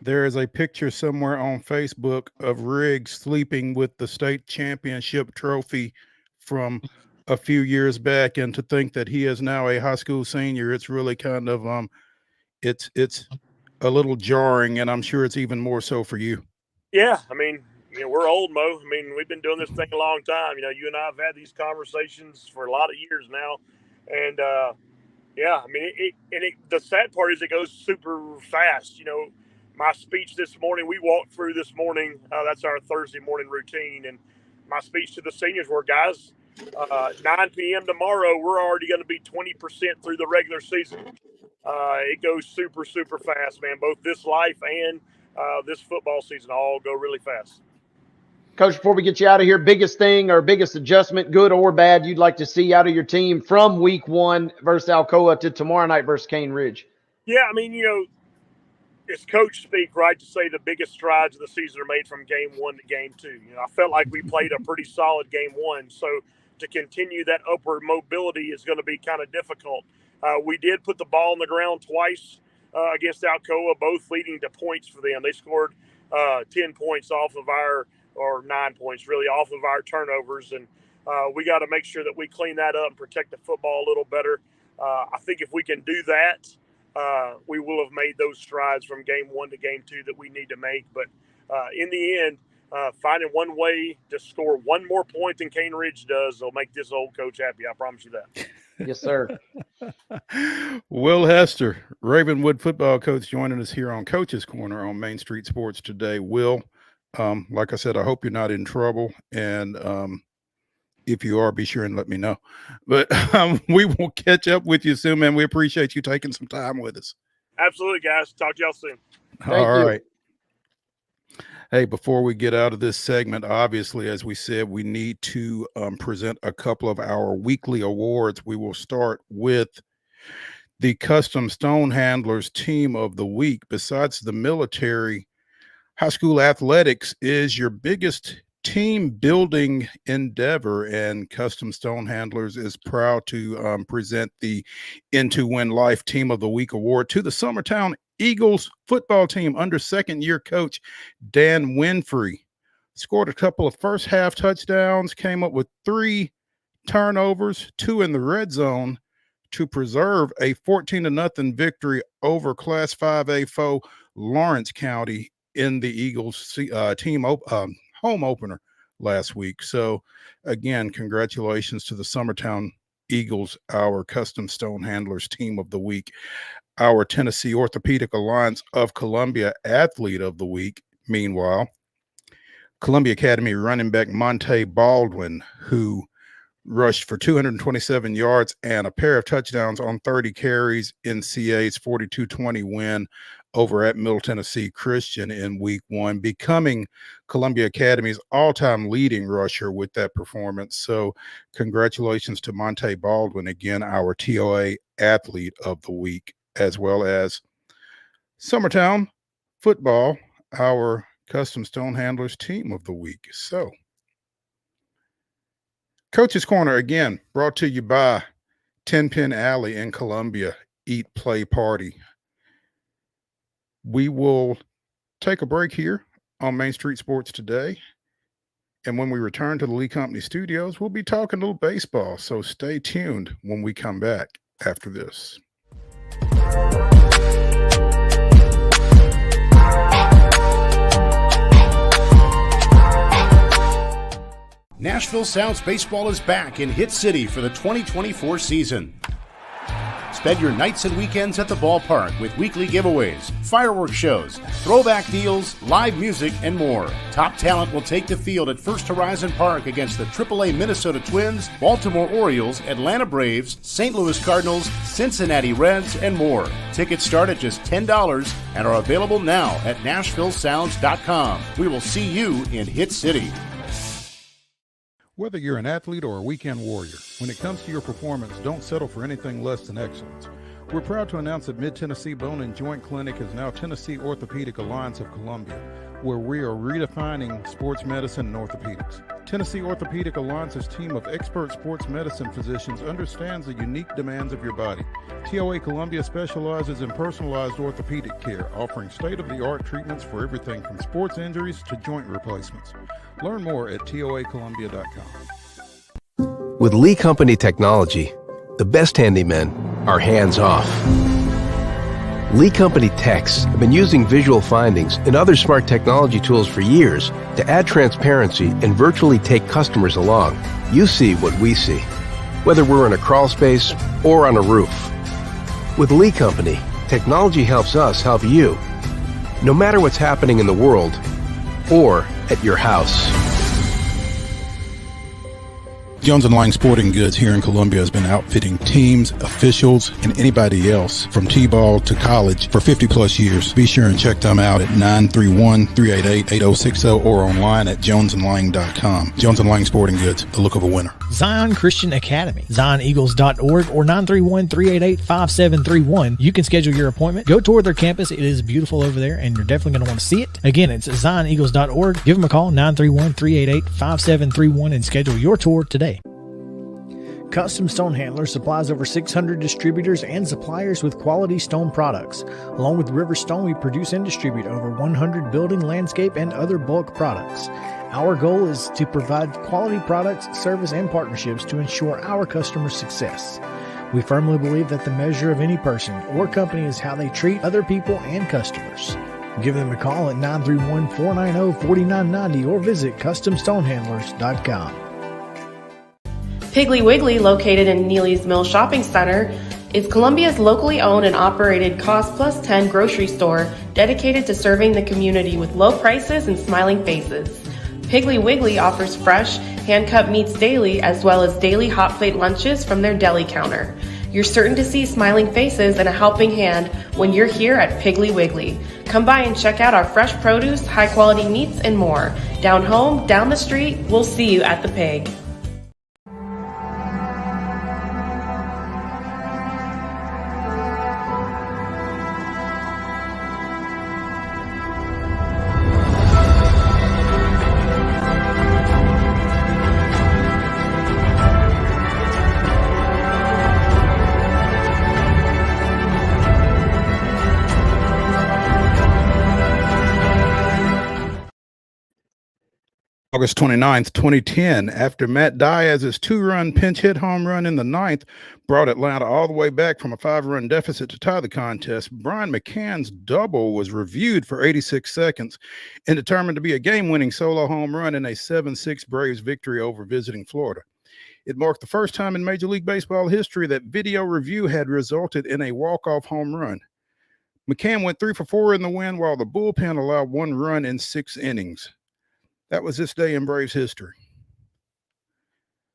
A: There is a picture somewhere on Facebook of Riggs sleeping with the state championship trophy from a few years back, and to think that he is now a high school senior, it's really kind of it's a little jarring, and I'm sure it's even more so for you.
H: Yeah, I mean, we're old, Mo. I mean, we've been doing this thing a long time. You and I have had these conversations for a lot of years now, and yeah, I mean, the sad part is it goes super fast. My speech this morning, we walked through this morning. That's our Thursday morning routine, and my speech to the seniors were, guys, 9 p.m. tomorrow, we're already going to be 20% through the regular season. It goes super, super fast, man. Both this life and this football season all go really fast.
B: Coach, before we get you out of here, biggest thing or biggest adjustment, good or bad, you'd like to see out of your team from week 1 versus Alcoa to tomorrow night versus Cane Ridge?
H: Yeah, I mean, it's coach speak, right, to say the biggest strides of the season are made from game 1 to game 2. I felt like we played a pretty solid game 1, so to continue that upward mobility is going to be kind of difficult. We did put the ball on the ground twice against Alcoa, both leading to points for them. They scored 10 points off of or 9 points really off of our turnovers, and we got to make sure that we clean that up and protect the football a little better. I think if we can do that, we will have made those strides from game 1 to game 2 that we need to make. But in the end, finding one way to score one more point than Cane Ridge does will make this old coach happy. I promise you that.
B: Yes, sir.
A: Will Hester, Ravenwood football coach, joining us here on Coach's Corner on Main Street Sports today. Will, like I said, I hope you're not in trouble, and if you are, be sure and let me know. But we will catch up with you soon, man. We appreciate you taking some time with us.
H: Absolutely, guys. Talk to y'all soon.
A: All right. Hey, before we get out of this segment, obviously, as we said, we need to present a couple of our weekly awards. We will start with the Custom Stone Handlers Team of the Week. Besides the military, high school athletics is your biggest team building endeavor, and Custom Stone Handlers is proud to present the Into Win Life Team of the Week award to the Summertown Eagles football team under second-year coach Dan Winfrey. Scored a couple of first half touchdowns, came up with 3 turnovers, 2 in the red zone to preserve a 14-0 victory over Class 5A foe Lawrence County in the Eagles team home opener last week. So again, congratulations to the Summertown Eagles, our Custom Stone Handlers Team of the Week. Our Tennessee Orthopedic Alliance of Columbia Athlete of the Week, meanwhile, Columbia Academy running back Monte Baldwin, who rushed for 227 yards and a pair of touchdowns on 30 carries in CA's 42-20 win over at Middle Tennessee Christian in week 1, becoming Columbia Academy's all-time leading rusher with that performance. So congratulations to Monte Baldwin, again, our TOA Athlete of the Week, as well as Summertown Football, our Custom Stone Handlers Team of the Week. So Coach's Corner, again, brought to you by 10 Pin Alley in Columbia, Eat, Play, Party. We will take a break here on Main Street Sports today. And when we return to the Lee Company studios, we'll be talking a little baseball. So stay tuned when we come back after this.
E: Nashville Sounds Baseball is back in Hit City for the 2024 season. Spend your nights and weekends at the ballpark with weekly giveaways, fireworks shows, throwback deals, live music, and more. Top talent will take the field at First Horizon Park against the AAA Minnesota Twins, Baltimore Orioles, Atlanta Braves, St. Louis Cardinals, Cincinnati Reds, and more. Tickets start at just $10 and are available now at NashvilleSounds.com. We will see you in Hit City.
A: Whether you're an athlete or a weekend warrior, when it comes to your performance, don't settle for anything less than excellence. We're proud to announce that Mid-Tennessee Bone and Joint Clinic is now Tennessee Orthopedic Alliance of Columbia, where we are redefining sports medicine and orthopedics. Tennessee Orthopedic Alliance's team of expert sports medicine physicians understands the unique demands of your body. TOA Columbia specializes in personalized orthopedic care, offering state-of-the-art treatments for everything from sports injuries to joint replacements. Learn more at toacolumbia.com.
F: With Lee Company technology, the best handymen are hands-off. Lee Company techs have been using visual findings and other smart technology tools for years to add transparency and virtually take customers along. You see what we see, whether we're in a crawl space or on a roof. With Lee Company, technology helps us help you, no matter what's happening in the world or at your house.
A: Jones & Lang Sporting Goods here in Columbia has been outfitting teams, officials, and anybody else from T-ball to college for 50 plus years. Be sure and check them out at 931-388-8060 or online at jonesandlang.com. Jones & Lang Sporting Goods, the look of a winner.
D: Zion Christian Academy, zioneagles.org or 931-388-5731. You can schedule your appointment. Go tour their campus. It is beautiful over there, and you're definitely going to want to see it. Again, it's zioneagles.org. Give them a call, 931-388-5731, and schedule your tour today. Custom Stone Handlers supplies over 600 distributors and suppliers with quality stone products. Along with River Stone, we produce and distribute over 100 building, landscape, and other bulk products. Our goal is to provide quality products, service, and partnerships to ensure our customers' success. We firmly believe that the measure of any person or company is how they treat other people and customers. Give them a call at 931-490-4990 or visit CustomStonehandlers.com.
I: Piggly Wiggly, located in Neely's Mill Shopping Center, is Columbia's locally owned and operated Cost Plus 10 grocery store dedicated to serving the community with low prices and smiling faces. Piggly Wiggly offers fresh, hand-cut meats daily as well as daily hot plate lunches from their deli counter. You're certain to see smiling faces and a helping hand when you're here at Piggly Wiggly. Come by and check out our fresh produce, high-quality meats, and more. Down home, down the street, we'll see you at the Pig.
A: August 29th, 2010, after Matt Diaz's two-run pinch hit home run in the ninth brought Atlanta all the way back from a 5-run deficit to tie the contest, Brian McCann's double was reviewed for 86 seconds and determined to be a game-winning solo home run in a 7-6 Braves victory over visiting Florida. It marked the first time in Major League Baseball history that video review had resulted in a walk-off home run. McCann went 3 for 4 in the win, while the bullpen allowed 1 run in 6 innings. That was this day in Braves history.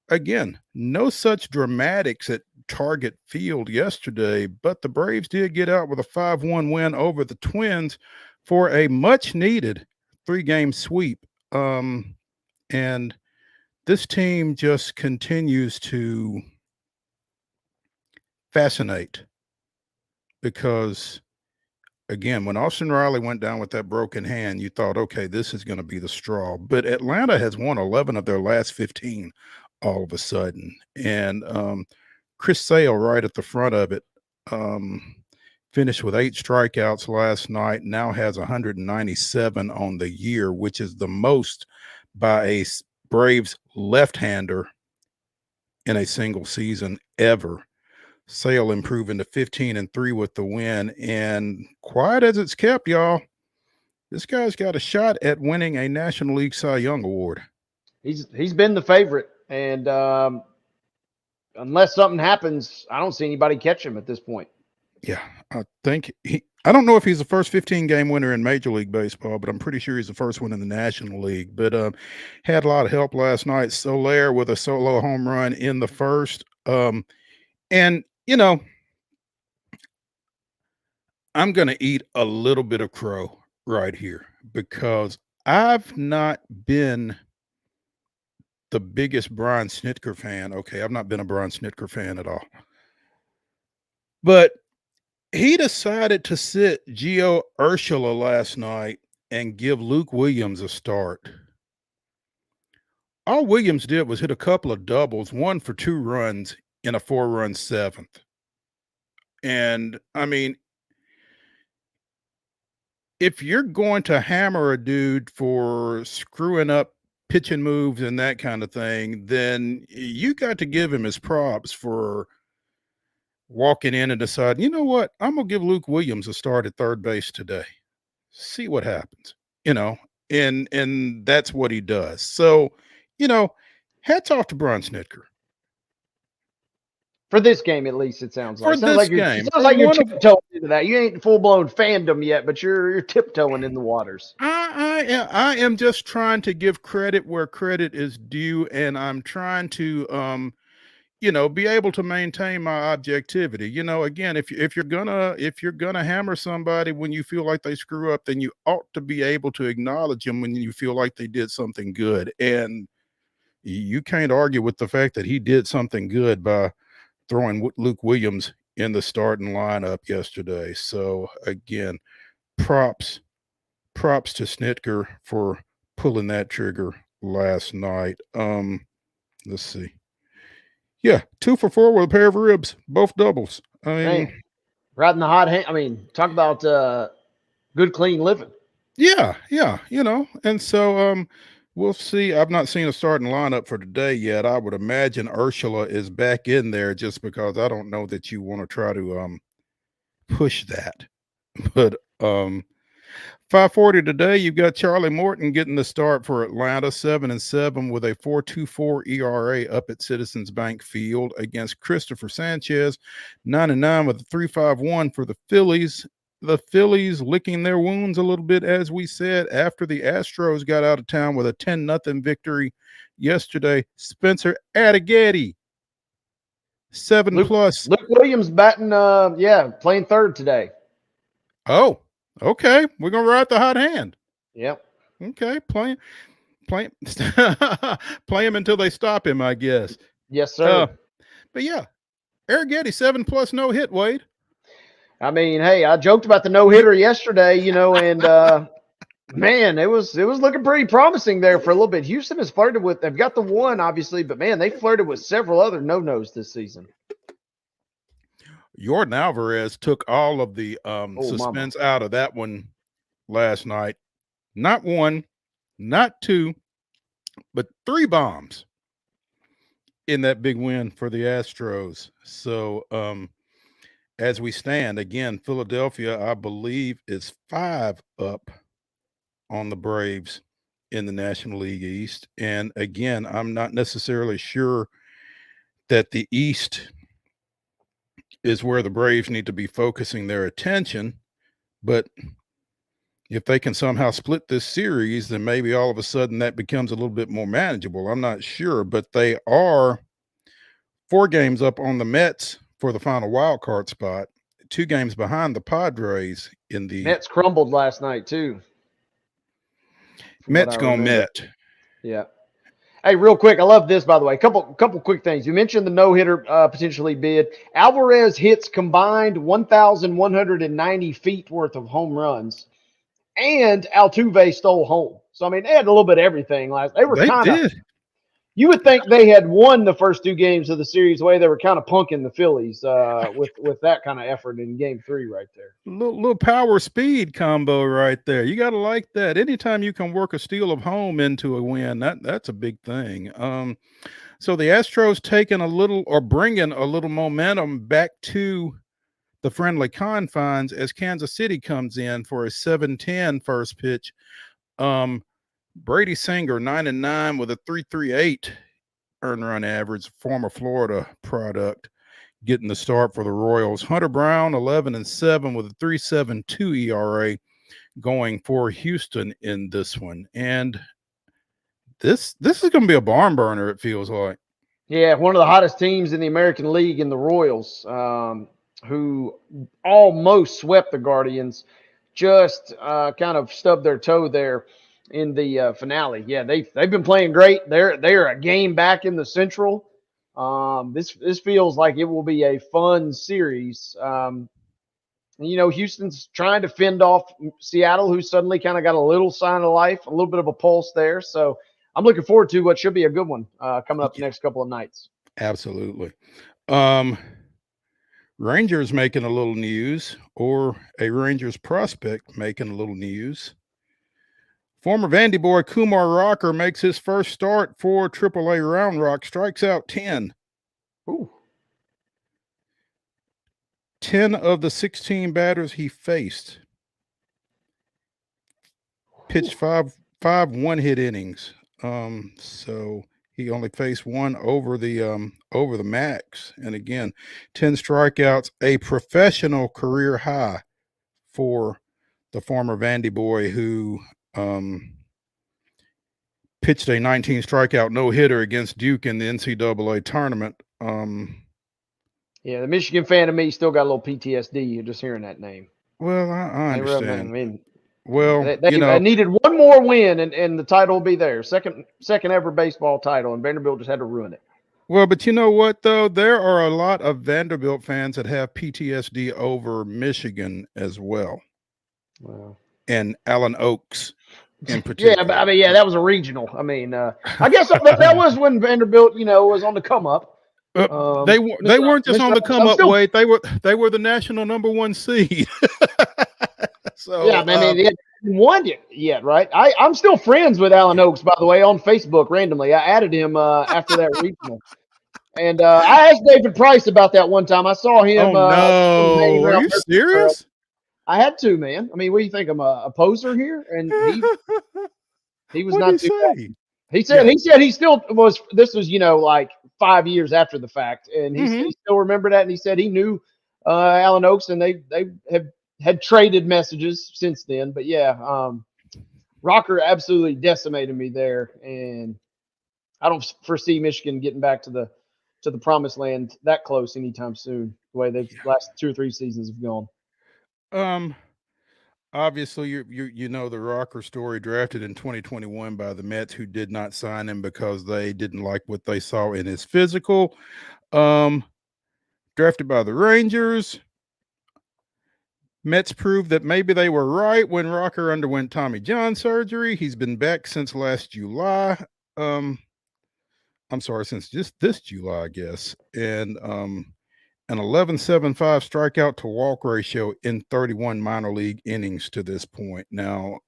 A: Again, no such dramatics at Target Field yesterday, but the Braves did get out with a 5-1 win over the Twins for a much-needed 3-game sweep. And this team just continues to fascinate because, again, when Austin Riley went down with that broken hand, you thought, okay, this is going to be the straw. But Atlanta has won 11 of their last 15 all of a sudden. And Chris Sale right at the front of it finished with 8 strikeouts last night, now has 197 on the year, which is the most by a Braves left-hander in a single season ever. Sale improving to 15-3 with the win, and quiet as it's kept, y'all, this guy's got a shot at winning a National League Cy Young Award.
B: He's been the favorite, and unless something happens, I don't see anybody catch him at this point.
A: Yeah, I think I don't know if he's the first 15-game winner in Major League Baseball, but I'm pretty sure he's the first one in the National League. But had a lot of help last night. Soler with a solo home run in the first. And, I'm going to eat a little bit of crow right here because I've not been the biggest Brian Snitker fan. Okay, I've not been a Brian Snitker fan at all. But he decided to sit Gio Urshela last night and give Luke Williams a start. All Williams did was hit a couple of doubles, 1 for 2 runs in a 4-run seventh. And I mean, if you're going to hammer a dude for screwing up pitching moves and that kind of thing, then you got to give him his props for walking in and deciding, you know what, I'm going to give Luke Williams a start at third base today. See what happens, and that's what he does. So, hats off to Brian Snitker.
B: For this game, at least, it sounds like.
A: For this game.
B: It sounds like you're tiptoeing into that. You ain't full-blown fandom yet, but you're tiptoeing in the waters.
A: I am just trying to give credit where credit is due, and I'm trying to be able to maintain my objectivity. Again, if you're gonna hammer somebody when you feel like they screw up, then you ought to be able to acknowledge them when you feel like they did something good. And you can't argue with the fact that he did something good by throwing Luke Williams in the starting lineup yesterday. So again, props to Snitker for pulling that trigger last night. Let's see. Yeah, 2 for 4 with a pair of ribs, both doubles. I mean,
B: right in the hot hand. I mean, talk about good, clean living.
A: Yeah, and so we'll see. I've not seen a starting lineup for today yet. I would imagine Urshela is back in there just because I don't know that you want to try to push that. But 5:40 today, you've got Charlie Morton getting the start for Atlanta, 7-7 with a 4.24 ERA up at Citizens Bank Field against Christopher Sanchez, 9-9 with a 3.51 for the Phillies. The Phillies licking their wounds a little bit, as we said, after the Astros got out of town with a 10-0 victory yesterday. Spencer Adighetti, 7+.
B: Luke Williams batting, playing third today.
A: Oh, okay. We're going to ride the hot hand.
B: Yep.
A: Okay. Play him until they stop him, I guess.
B: Yes, sir.
A: But yeah, Adighetti, 7+ no hit, Wade.
B: I mean, hey, I joked about the no-hitter yesterday, and man, it was looking pretty promising there for a little bit. Houston has flirted with, they've got the one, obviously, but man, they flirted with several other no-nos this season.
A: Yordan Alvarez took all of the suspense out of that one last night. Not 1, not 2, but 3 bombs in that big win for the Astros. So, as we stand, again, Philadelphia, I believe, is 5 up on the Braves in the National League East. And again, I'm not necessarily sure that the East is where the Braves need to be focusing their attention. But if they can somehow split this series, then maybe all of a sudden that becomes a little bit more manageable. I'm not sure, but they are 4 games up on the Mets for the final wild card spot, 2 games behind the Padres in the
B: Mets crumbled last night too.
A: Mets gonna Met.
B: Yeah. Hey, real quick, I love this, by the way. Couple quick things. You mentioned the no-hitter potentially bid. Alvarez hits combined 1,190 feet worth of home runs, and Altuve stole home. So I mean, they had a little bit of everything. They did. You would think they had won the first 2 games of the series the way they were kind of punking the Phillies with that kind of effort in Game 3 right there.
A: Little power speed combo right there. You got to like that. Anytime you can work a steal of home into a win, that's a big thing. So the Astros bringing a little momentum back to the friendly confines as Kansas City comes in for a 7-10 first pitch. Brady Singer, 9-9 with a 3.38 earned run average, former Florida product, getting the start for the Royals. Hunter Brown, 11-7 with a 3.72 ERA, going for Houston in this one. And this is going to be a barn burner, it feels like.
B: Yeah, one of the hottest teams in the American League in the Royals, who almost swept the Guardians, just kind of stubbed their toe there in the finale. Yeah, they've been playing great. They're a game back in the Central. This feels like it will be a fun series. Houston's trying to fend off Seattle, who suddenly kind of got a little sign of life, a little bit of a pulse there. So I'm looking forward to what should be a good one coming up the next couple of nights.
A: Absolutely. Rangers making a little news, or a Rangers prospect making a little news. Former Vandy boy Kumar Rocker makes his first start for AAA Round Rock, strikes out 10.
B: Ooh.
A: 10 of the 16 batters he faced. Pitched five one-hit innings. So he only faced one over the max. And again, 10 strikeouts, a professional career high for the former Vandy boy who pitched a 19 strikeout no-hitter against Duke in the NCAA tournament.
B: Yeah, the Michigan fan of me still got a little PTSD just hearing that name.
A: Well, I understand.
B: They needed one more win, and the title will be there. Second ever baseball title, and Vanderbilt just had to ruin it.
A: Well, but you know what, though? There are a lot of Vanderbilt fans that have PTSD over Michigan as well.
B: Wow.
A: And Alan Oaks in particular.
B: Yeah, that was a regional. I guess that was when Vanderbilt, was on the come up.
A: They weren't just on the come up. Wait, they were the national #1 seed. So
B: yeah, they haven't won it yet, right? I'm still friends with Alan Oaks, by the way, on Facebook randomly. I added him after that regional, and I asked David Price about that one time. I saw him.
A: Oh no! Are you serious?
B: I had to, man. What do you think? I'm a poser here, and he was not too bad. He said he still was. This was like 5 years after the fact, and he still remembered that, and he said he knew Alan Oaks, and they had traded messages since then. But yeah, Rocker absolutely decimated me there, and I don't foresee Michigan getting back to the promised land that close anytime soon. The way they've last 2 or 3 seasons have gone.
A: Obviously, you know the Rocker story, drafted in 2021 by the Mets, who did not sign him because they didn't like what they saw in his physical. Drafted by the Rangers. Mets proved that maybe they were right when Rocker underwent Tommy John surgery. He's been back since last July. I'm sorry, since just this July, I guess. And an 11.75 strikeout to walk ratio in 31 minor league innings to this point. Now,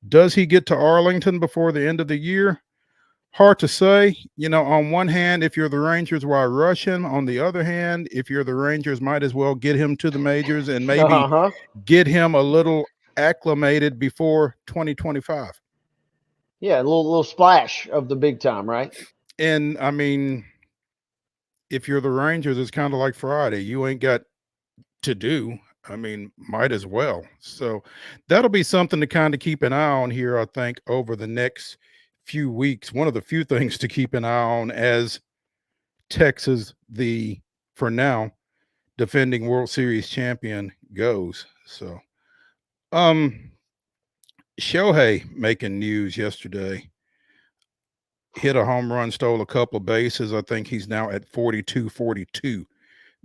A: does he get to Arlington before the end of the year? Hard to say. On one hand, if you're the Rangers, why rush him? On the other hand, if you're the Rangers, might as well get him to the majors and maybe get him a little acclimated before 2025.
B: Yeah, a little splash of the big time, right?
A: And if you're the Rangers, it's kind of like Friday. You ain't got to do. Might as well. So that'll be something to kind of keep an eye on here, I think, over the next few weeks. One of the few things to keep an eye on as Texas, for now, defending World Series champion, goes. So Shohei making news yesterday. Hit a home run, stole a couple of bases. I think he's now at 42,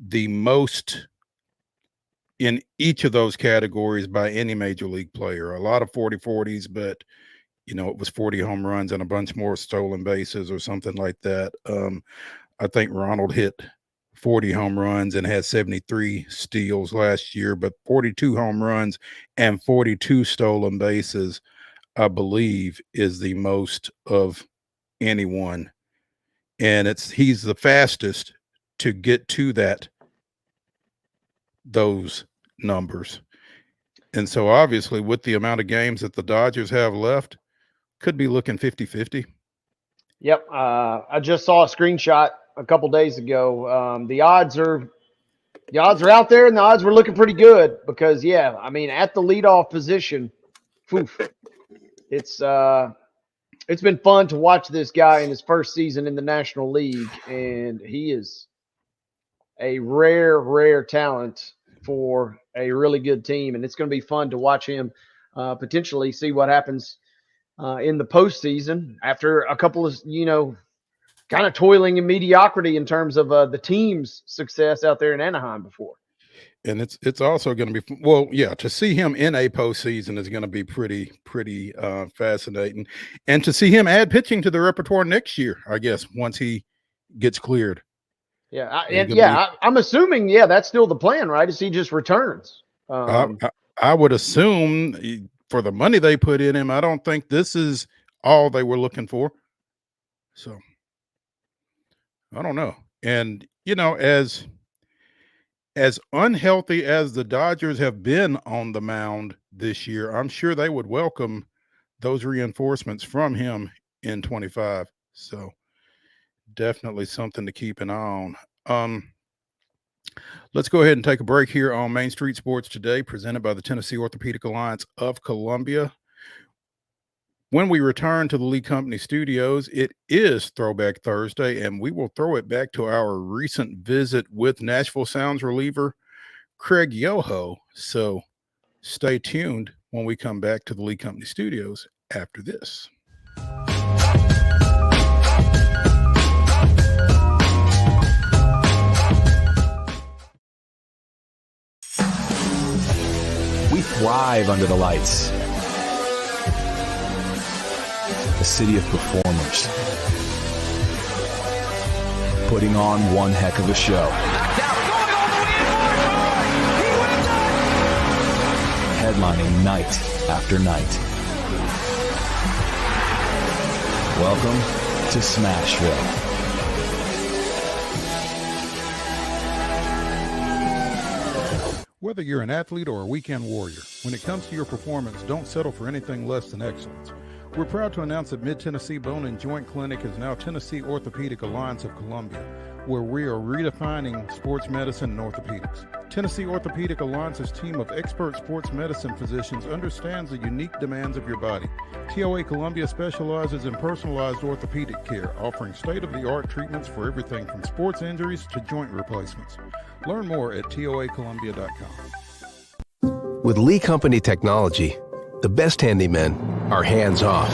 A: the most in each of those categories by any major league player. A lot of 40-40s, but it was 40 home runs and a bunch more stolen bases or something like that. I think Ronald hit 40 home runs and had 73 steals last year, but 42 home runs and 42 stolen bases, I believe, is the most of anyone. And he's the fastest to get to those numbers. And so obviously, with the amount of games that the Dodgers have left, could be looking 50-50.
B: Yep. I just saw a screenshot a couple days ago. The odds are out there, and the odds were looking pretty good because, I mean, at the leadoff position, it's been fun to watch this guy in his first season in the National League, and he is a rare talent for a really good team, and it's going to be fun to watch him potentially see what happens in the postseason after a couple of, kind of toiling in mediocrity in terms of the team's success out there in Anaheim before.
A: And it's also going to be, to see him in a postseason is going to be pretty fascinating. And to see him add pitching to the repertoire next year, I guess, once he gets cleared.
B: I'm assuming, that's still the plan, right? Is he just returns?
A: I would assume for the money they put in him, I don't think this is all they were looking for. So I don't know. And, as unhealthy as the Dodgers have been on the mound this year, I'm sure they would welcome those reinforcements from him in 25. So definitely something to keep an eye on. Let's go ahead and take a break here on Main Street Sports Today, presented by the Tennessee Orthopedic Alliance of Columbia. When we return to the Lee Company studios, it is Throwback Thursday, and we will throw it back to our recent visit with Nashville Sounds reliever Craig YOHO. So stay tuned when we come back to the Lee Company studios after this.
G: We thrive under the lights. A city of performers, putting on one heck of a show. Headlining night after night. Welcome to Smashville.
A: Whether you're an athlete or a weekend warrior, when it comes to your performance, don't settle for anything less than excellence. We're proud to announce that Mid-Tennessee Bone and Joint Clinic is now Tennessee Orthopedic Alliance of Columbia, where we are redefining sports medicine and orthopedics. Tennessee Orthopedic Alliance's team of expert sports medicine physicians understands the unique demands of your body. TOA Columbia specializes in personalized orthopedic care, offering state-of-the-art treatments for everything from sports injuries to joint replacements. Learn more at toacolumbia.com.
F: With Lee Company technology, the best handymen are hands-off.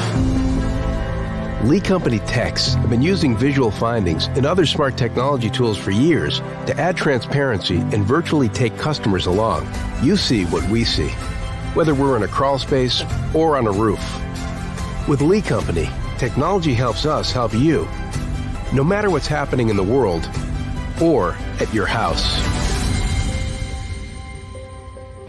F: Lee Company techs have been using visual findings and other smart technology tools for years to add transparency and virtually take customers along. You see what we see, whether we're in a crawl space or on a roof. With Lee Company, technology helps us help you, no matter what's happening in the world or at your house.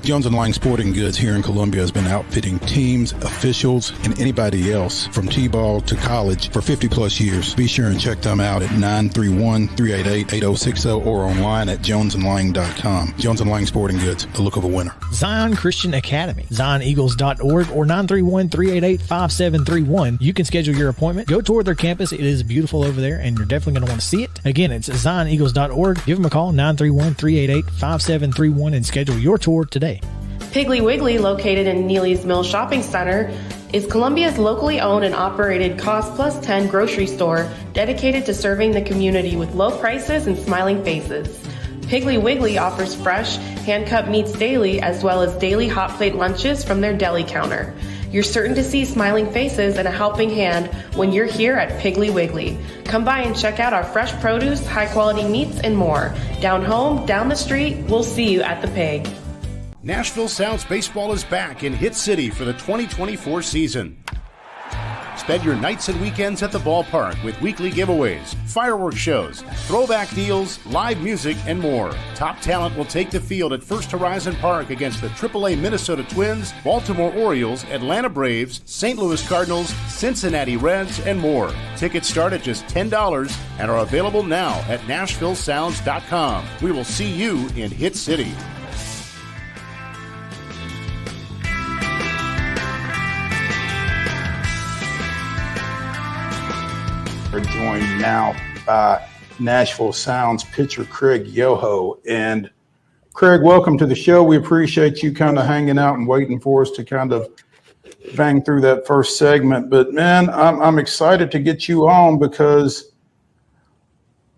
A: Jones & Lang Sporting Goods here in Columbia has been outfitting teams, officials, and anybody else from T-ball to college for 50 plus years. Be sure and check them out at 931-388-8060 or online at jonesandlang.com. Jones & Lang Sporting Goods, the look of a winner.
D: Zion Christian Academy, zioneagles.org or 931-388-5731. You can schedule your appointment. Go tour their campus. It is beautiful over there, and you're definitely going to want to see it. Again, it's zioneagles.org. Give them a call, 931-388-5731, and schedule your tour today.
I: Piggly Wiggly, located in Neely's Mill Shopping Center, is Columbia's locally owned and operated Cost Plus 10 grocery store dedicated to serving the community with low prices and smiling faces. Piggly Wiggly offers fresh, hand-cut meats daily as well as daily hot plate lunches from their deli counter. You're certain to see smiling faces and a helping hand when you're here at Piggly Wiggly. Come by and check out our fresh produce, high-quality meats, and more. Down home, down the street, we'll see you at the Pig.
E: Nashville Sounds Baseball is back in Hit City for the 2024 season. Spend your nights and weekends at the ballpark with weekly giveaways, fireworks shows, throwback deals, live music, and more. Top talent will take the field at First Horizon Park against the AAA Minnesota Twins, Baltimore Orioles, Atlanta Braves, St. Louis Cardinals, Cincinnati Reds, and more. Tickets start at just $10 and are available now at NashvilleSounds.com. We will see you in Hit City.
A: are joined now by Nashville Sounds pitcher Craig YOHO. And Craig, welcome to the show. We appreciate you kind of hanging out and waiting for us to kind of bang through that first segment. But man, I'm excited to get you on because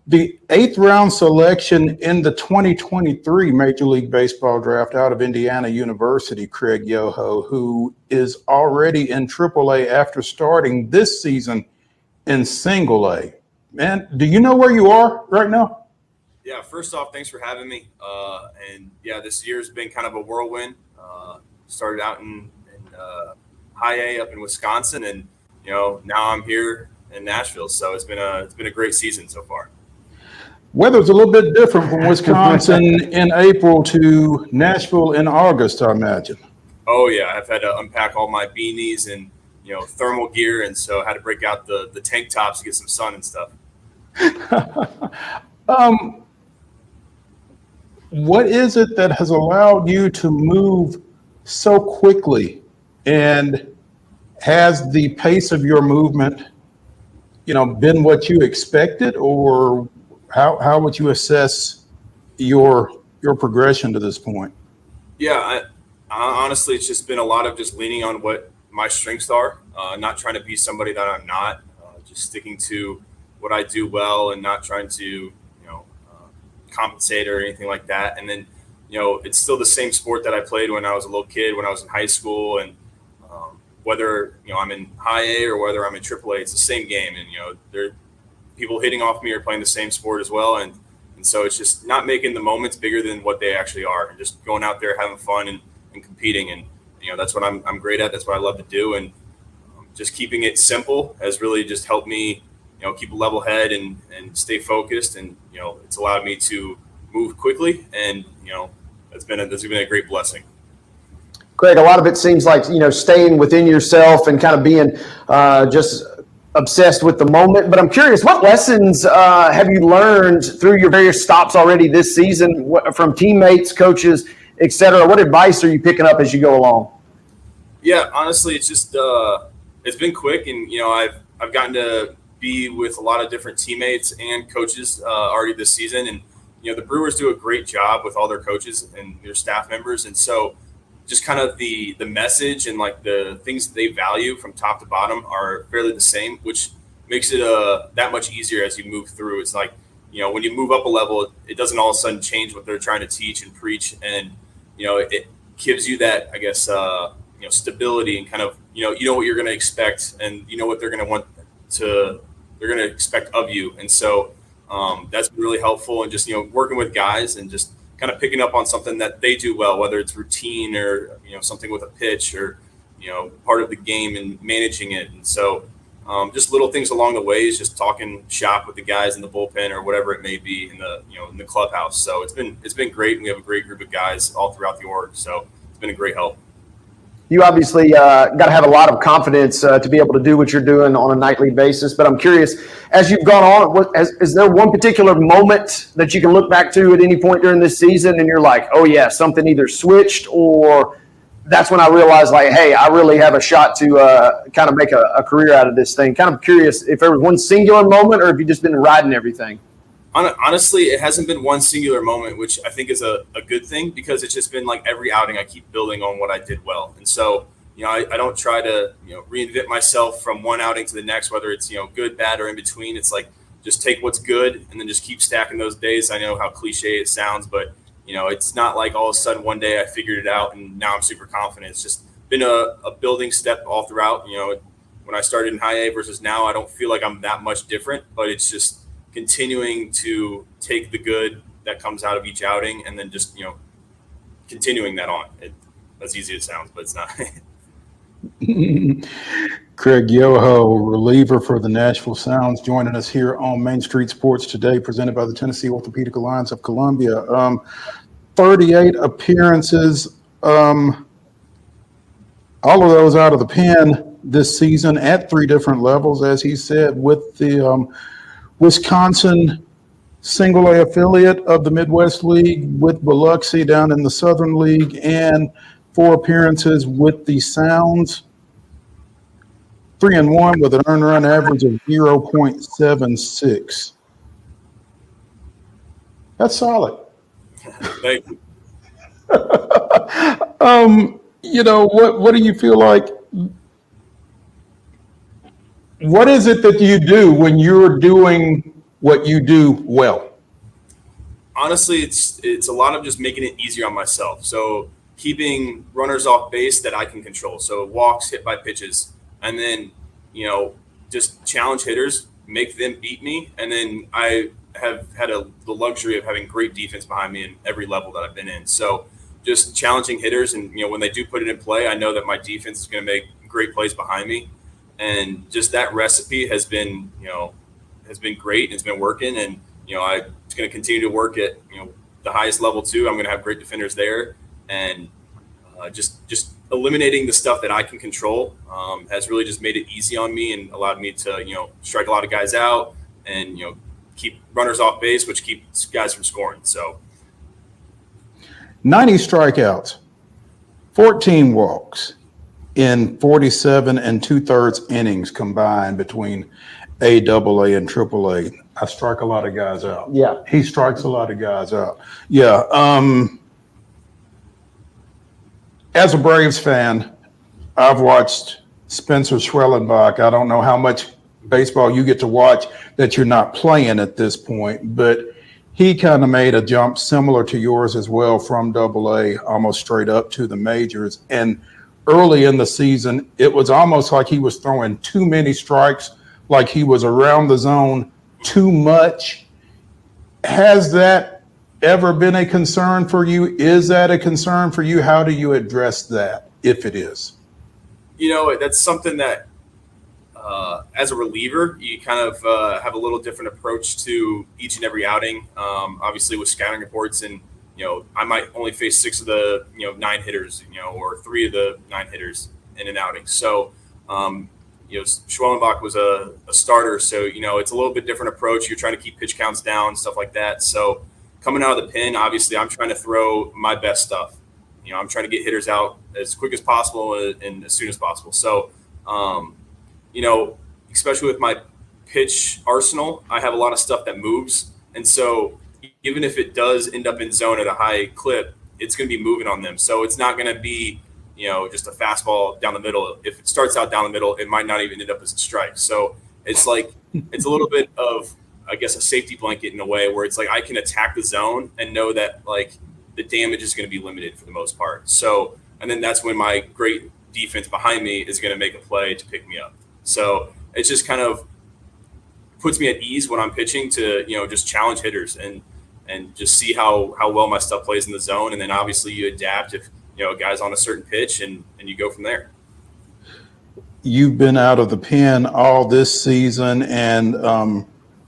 A: the 8th round selection in the 2023 Major League Baseball draft out of Indiana University, Craig YOHO, who is already in AAA after starting this season in Single A. Man, do you know where you are right now?
J: Yeah, first off, thanks for having me. And yeah, this year's been kind of a whirlwind. Started out in High A up in Wisconsin, and now I'm here in Nashville. So it's been a great season so far.
A: Weather's a little bit different from Wisconsin in April to Nashville in August, I imagine.
J: Oh yeah, I've had to unpack all my beanies and thermal gear, and so I had to break out the tank tops to get some sun and stuff.
A: What is it that has allowed you to move so quickly, and has the pace of your movement, been what you expected, or how would you assess your progression to this point?
J: Yeah, honestly, it's just been a lot of just leaning on what my strengths are, not trying to be somebody that I'm not, just sticking to what I do well and not trying to, compensate or anything like that. And then, it's still the same sport that I played when I was a little kid, when I was in high school, and whether, I'm in High A or whether I'm in AAA, it's the same game. And, there people hitting off me are playing the same sport as well. And so it's just not making the moments bigger than what they actually are, and just going out there, having fun and competing. And, that's what I'm great at. That's what I love to do. And just keeping it simple has really just helped me, keep a level head and stay focused. And, it's allowed me to move quickly. And, that's been a great blessing.
B: Craig, a lot of it seems like, staying within yourself and kind of being just obsessed with the moment. But I'm curious, what lessons have you learned through your various stops already this season from teammates, coaches, et cetera? What advice are you picking up as you go along?
J: Yeah, honestly, it's just it's been quick, and I've gotten to be with a lot of different teammates and coaches already this season, and the Brewers do a great job with all their coaches and their staff members, and so just kind of the message and like the things that they value from top to bottom are fairly the same, which makes it that much easier as you move through. It's like when you move up a level, it doesn't all of a sudden change what they're trying to teach and preach, and it gives you that, I guess, stability and kind of, what you're going to expect, and what they're going to expect of you. And so that's been really helpful. And just, working with guys and just kind of picking up on something that they do well, whether it's routine or, something with a pitch or, part of the game and managing it. And so just little things along the way is just talking shop with the guys in the bullpen or whatever it may be in the, in the clubhouse. So it's been great. And we have a great group of guys all throughout the org. So it's been a great help.
B: You obviously got to have a lot of confidence to be able to do what you're doing on a nightly basis. But I'm curious, as you've gone on, is there one particular moment that you can look back to at any point during this season and you're like, oh, yeah, something either switched, or that's when I realized, like, hey, I really have a shot to kind of make a career out of this thing? Kind of curious if there was one singular moment or if you've just been riding everything.
J: Honestly, it hasn't been one singular moment, which I think is a good thing, because it's just been like every outing I keep building on what I did well. And so, I don't try to, reinvent myself from one outing to the next, whether it's, good, bad, or in between. It's like, just take what's good and then just keep stacking those days. I know how cliche it sounds, but, it's not like all of a sudden one day I figured it out and now I'm super confident. It's just been a building step all throughout. When I started in High A versus now, I don't feel like I'm that much different, but it's just continuing to take the good that comes out of each outing and then just, continuing that on. As easy as it sounds, but it's not.
A: Craig YOHO, reliever for the Nashville Sounds, joining us here on Main Street Sports today, presented by the Tennessee Orthopedic Alliance of Columbia. 38 appearances, all of those out of the pen this season at 3 different levels, as he said, with the Wisconsin Single A affiliate of the Midwest League, with Biloxi down in the Southern League, and 4 appearances with the Sounds. 3-1 with an earned run average of 0.76. That's solid.
J: Thank you.
A: What do you feel like? What is it that you do when you're doing what you do well?
J: Honestly, it's a lot of just making it easier on myself. So keeping runners off base that I can control. So walks, hit by pitches, and then, just challenge hitters, make them beat me. And then I have had the luxury of having great defense behind me in every level that I've been in. So just challenging hitters, and when they do put it in play, I know that my defense is going to make great plays behind me. And just that recipe has been great. It's been working, and I'm going to continue to work at the highest level too. I'm going to have great defenders there, and just eliminating the stuff that I can control has really just made it easy on me and allowed me to strike a lot of guys out and keep runners off base, which keeps guys from scoring. So
A: 90 strikeouts, 14 walks in 47 2/3 innings combined between AA and AAA. I strike a lot of guys out.
B: Yeah.
A: He strikes a lot of guys out. Yeah. As a Braves fan, I've watched Spencer Schwellenbach. I don't know how much baseball you get to watch that you're not playing at this point, but he kind of made a jump similar to yours as well from AA almost straight up to the majors. And early in the season, it was almost like he was throwing too many strikes, like he was around the zone too much. Has that ever been a concern for you? Is that a concern for you? How do you address that, if it is?
J: That's something that as a reliever, you kind of have a little different approach to each and every outing. Obviously with scouting reports, and I might only face 6 of the 9 hitters, or 3 of the 9 hitters in an outing. So Schwellenbach was a starter, so it's a little bit different approach. You're trying to keep pitch counts down, stuff like that. So coming out of the pen, obviously I'm trying to throw my best stuff. I'm trying to get hitters out as quick as possible and as soon as possible. So especially with my pitch arsenal, I have a lot of stuff that moves, and so even if it does end up in zone at a high clip, it's going to be moving on them. So it's not going to be just a fastball down the middle. If it starts out down the middle, it might not even end up as a strike. So it's like, it's a little bit of, I guess, a safety blanket in a way where it's like I can attack the zone and know that like the damage is going to be limited for the most part. So, and then that's when my great defense behind me is going to make a play to pick me up. So it's just kind of puts me at ease when I'm pitching to, just challenge hitters and just see how well my stuff plays in the zone. And then obviously you adapt if, a guy's on a certain pitch and you go from there.
A: You've been out of the pen all this season and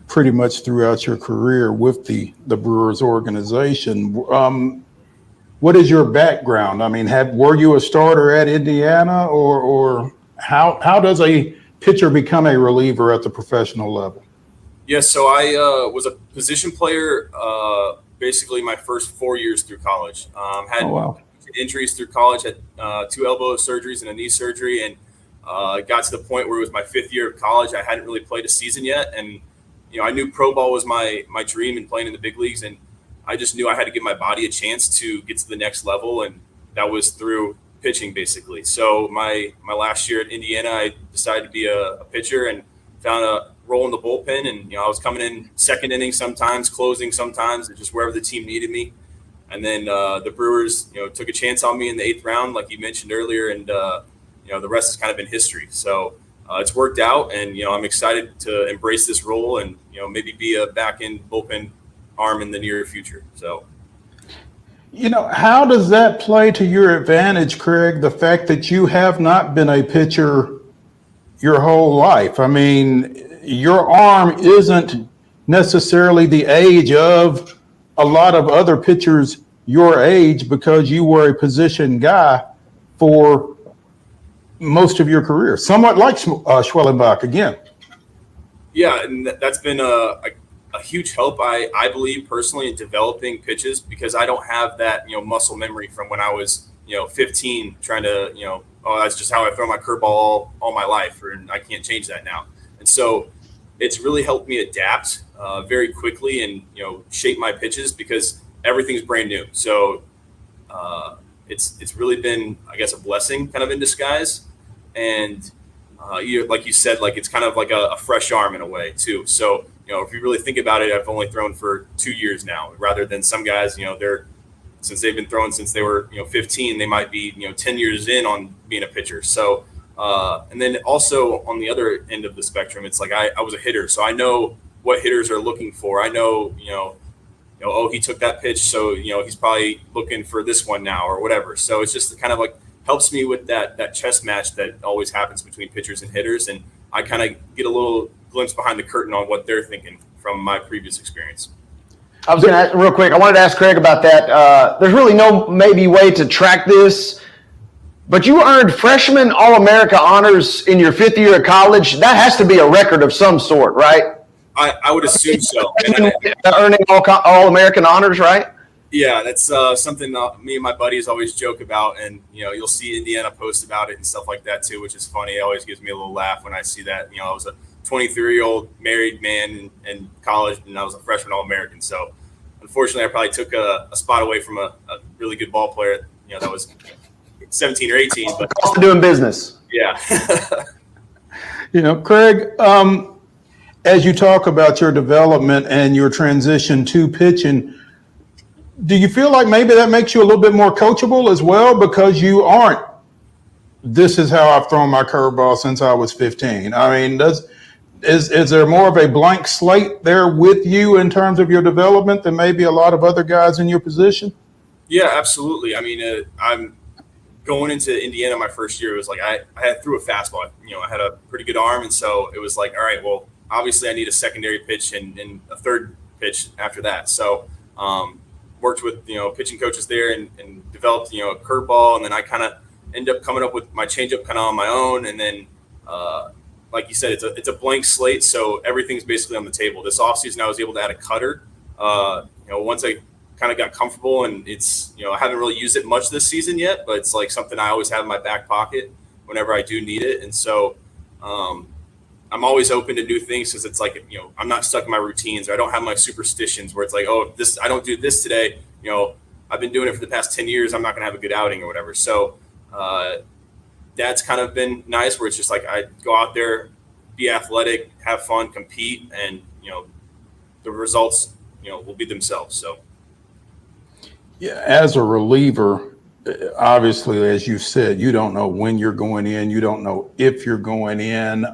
A: pretty much throughout your career with the Brewers organization. What is your background? I mean, were you a starter at Indiana, or how does a pitcher become a reliever at the professional level?
J: Yes, so I was a position player basically my first 4 years through college. Had injuries through college, had 2 elbow surgeries and a knee surgery, and got to the point where it was my 5th year of college. I hadn't really played a season yet, and I knew pro ball was my dream and playing in the big leagues, and I just knew I had to give my body a chance to get to the next level, and that was through pitching basically. So my last year at Indiana, I decided to be a pitcher and found a role in the bullpen, and I was coming in second inning sometimes, closing sometimes, just wherever the team needed me. And then the Brewers, took a chance on me in the 8th round, like you mentioned earlier, and the rest has kind of been history. So it's worked out, and I'm excited to embrace this role and maybe be a back-end bullpen arm in the near future. So,
A: how does that play to your advantage, Craig? The fact that you have not been a pitcher your whole life. I mean, your arm isn't necessarily the age of a lot of other pitchers your age because you were a position guy for most of your career, somewhat like Schwellenbach again.
J: Yeah, and that's been a huge help, I believe, personally, in developing pitches, because I don't have that, muscle memory from when I was, 15, trying to, oh, that's just how I throw my curveball all my life, and I can't change that now. And so it's really helped me adapt very quickly and, shape my pitches because everything's brand new. So it's really been, I guess, a blessing kind of in disguise. And like you said, like it's kind of like a fresh arm in a way too. So, if you really think about it, I've only thrown for 2 years now, rather than some guys, since they've been throwing since they were, 15, they might be, 10 years in on being a pitcher. So, and then also on the other end of the spectrum, it's like I was a hitter, so I know what hitters are looking for. I know, oh, he took that pitch, so, he's probably looking for this one now or whatever. So it's just kind of like helps me with that chess match that always happens between pitchers and hitters. And I kind of get a little glimpse behind the curtain on what they're thinking from my previous experience.
B: I was going to ask real quick. I wanted to ask Craig about that. There's really no maybe way to track this, but you earned freshman All-America honors in your 5th year of college. That has to be a record of some sort, right?
J: I would assume so.
B: Earning All-American honors, right?
J: Yeah, that's something me and my buddies always joke about, and you'll see Indiana post about it and stuff like that too, which is funny. It always gives me a little laugh when I see that. I was a 23-year-old married man in college, and I was a freshman All-American. So, unfortunately, I probably took a spot away from a really good ball player. That was 17 or 18. But
B: also doing business.
J: Yeah.
A: Craig, as you talk about your development and your transition to pitching, do you feel like maybe that makes you a little bit more coachable as well, because you aren't, this is how I've thrown my curveball since I was 15? I mean, is there more of a blank slate there with you in terms of your development than maybe a lot of other guys in your position?
J: Yeah, absolutely. I mean, I'm going into Indiana my first year. It was like I had threw a fastball. I had a pretty good arm, and so it was like, all right, well, obviously I need a secondary pitch and a third pitch after that. So worked with pitching coaches there and developed a curveball, and then I kind of ended up coming up with my changeup kind of on my own, and then like you said, it's a blank slate, so everything's basically on the table. This offseason I was able to add a cutter. Once I kind of got comfortable, and it's I haven't really used it much this season yet, but it's like something I always have in my back pocket whenever I do need it. And so I'm always open to new things, because it's like I'm not stuck in my routines, or I don't have my superstitions where it's like, oh, this I don't do this today, I've been doing it for the past 10 years, I'm not gonna have a good outing or whatever. So that's kind of been nice, where it's just like I go out there, be athletic, have fun, compete, and the results will be themselves. So
A: yeah, as a reliever, obviously, as you said, you don't know when you're going in, you don't know if you're going in.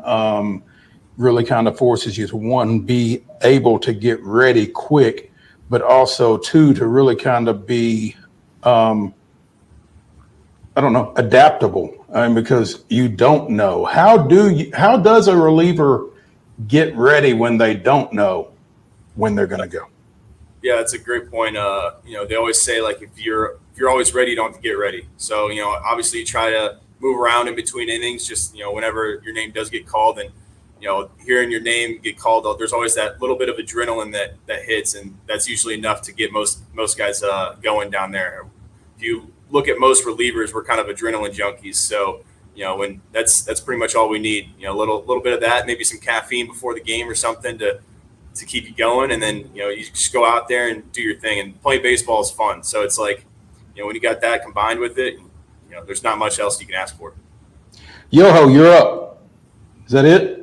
A: Really kind of forces you to, one, be able to get ready quick, but also two, to really kind of be adaptable. Because you don't know. How does a reliever get ready when they don't know when they're going to go?
J: Yeah, that's a great point. They always say, like, if you're always ready, you don't have to get ready. So, obviously you try to move around in between innings, just, whenever your name does get called, and, hearing your name get called, there's always that little bit of adrenaline that hits, and that's usually enough to get most guys going down there. If you look at most relievers, we're kind of adrenaline junkies. So, when that's pretty much all we need, a little bit of that, maybe some caffeine before the game or something to keep you going. And then, you just go out there and do your thing, and playing baseball is fun. So it's like, when you got that combined with it, there's not much else you can ask for.
A: YOHO, you're up. Is that it?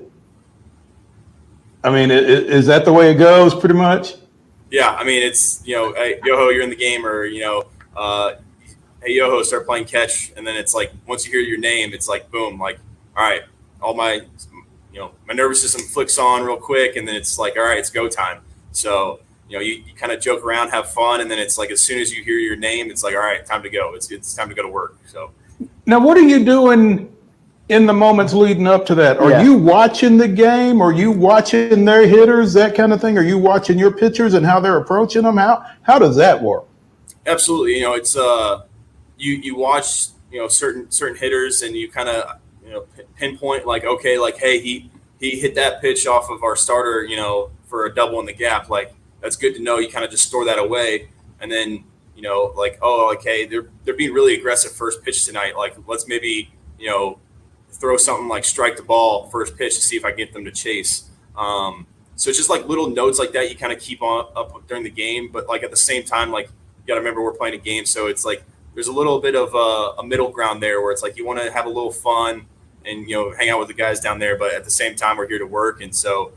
A: I mean, is that the way it goes pretty much?
J: Yeah. I mean, it's, hey, YOHO, you're in the game, or, hey, YOHO, start playing catch. And then it's like, once you hear your name, it's like, boom, like, all right, all my nervous system flicks on real quick, and then it's like, all right, it's go time. So, you kind of joke around, have fun, and then it's like, as soon as you hear your name, it's like, all right, time to go. It's time to go to work. So
A: now, what are you doing in the moments leading up to that? Are you watching the game? Are you watching their hitters, that kind of thing? Are you watching your pitchers and how they're approaching them? How does that work?
J: Absolutely. It's you watch certain hitters, and you kind of pinpoint, like, okay, like, hey, he hit that pitch off of our starter, for a double in the gap. Like, that's good to know. You kind of just store that away, and then like, oh, okay, they're being really aggressive first pitch tonight. Like, let's maybe throw something like strike the ball first pitch to see if I get them to chase. So it's just like little notes like that you kind of keep up during the game. But like at the same time, like you got to remember we're playing a game. So it's like there's a little bit of a middle ground there where it's like you want to have a little fun and, hang out with the guys down there. But at the same time, we're here to work. And so,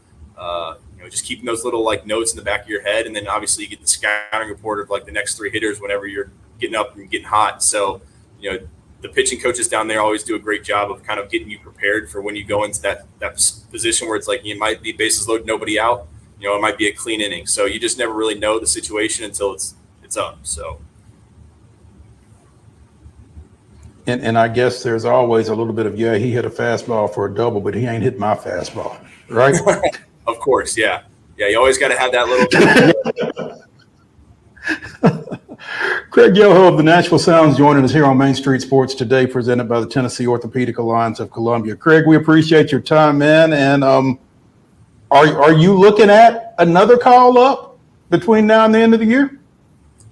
J: just keeping those little like notes in the back of your head. And then obviously you get the scouting report of like the next 3 hitters whenever you're getting up and getting hot. So, the pitching coaches down there always do a great job of kind of getting you prepared for when you go into that position where it's like you might be bases loaded, nobody out. It might be a clean inning. So you just never really know the situation until it's up. So.
A: And I guess there's always a little bit of, he hit a fastball for a double, but he ain't hit my fastball, right?
J: Of course, yeah. Yeah, you always got to have that little bit.
A: Craig YOHO of the Nashville Sounds joining us here on Main Street Sports today, presented by the Tennessee Orthopedic Alliance of Columbia. Craig, we appreciate your time, man. And are you looking at another call up between now and the end of the year?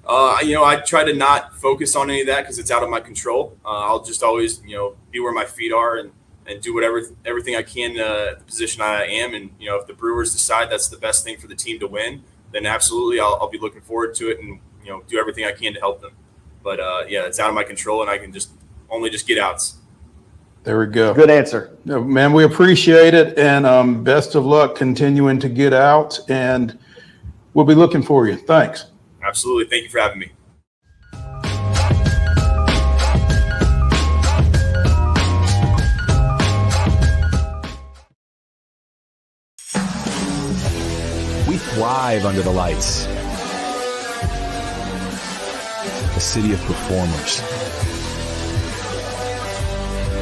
J: I try to not focus on any of that because it's out of my control. I'll just always, be where my feet are and do everything I can at the position I am. And, if the Brewers decide that's the best thing for the team to win, then absolutely I'll be looking forward to it and, do everything I can to help them. But, it's out of my control and I can only get outs.
A: There we go.
B: Good answer.
A: Man, we appreciate it. And best of luck continuing to get out. And we'll be looking for you. Thanks.
J: Absolutely. Thank you for having me.
G: We thrive under the lights. A city of performers.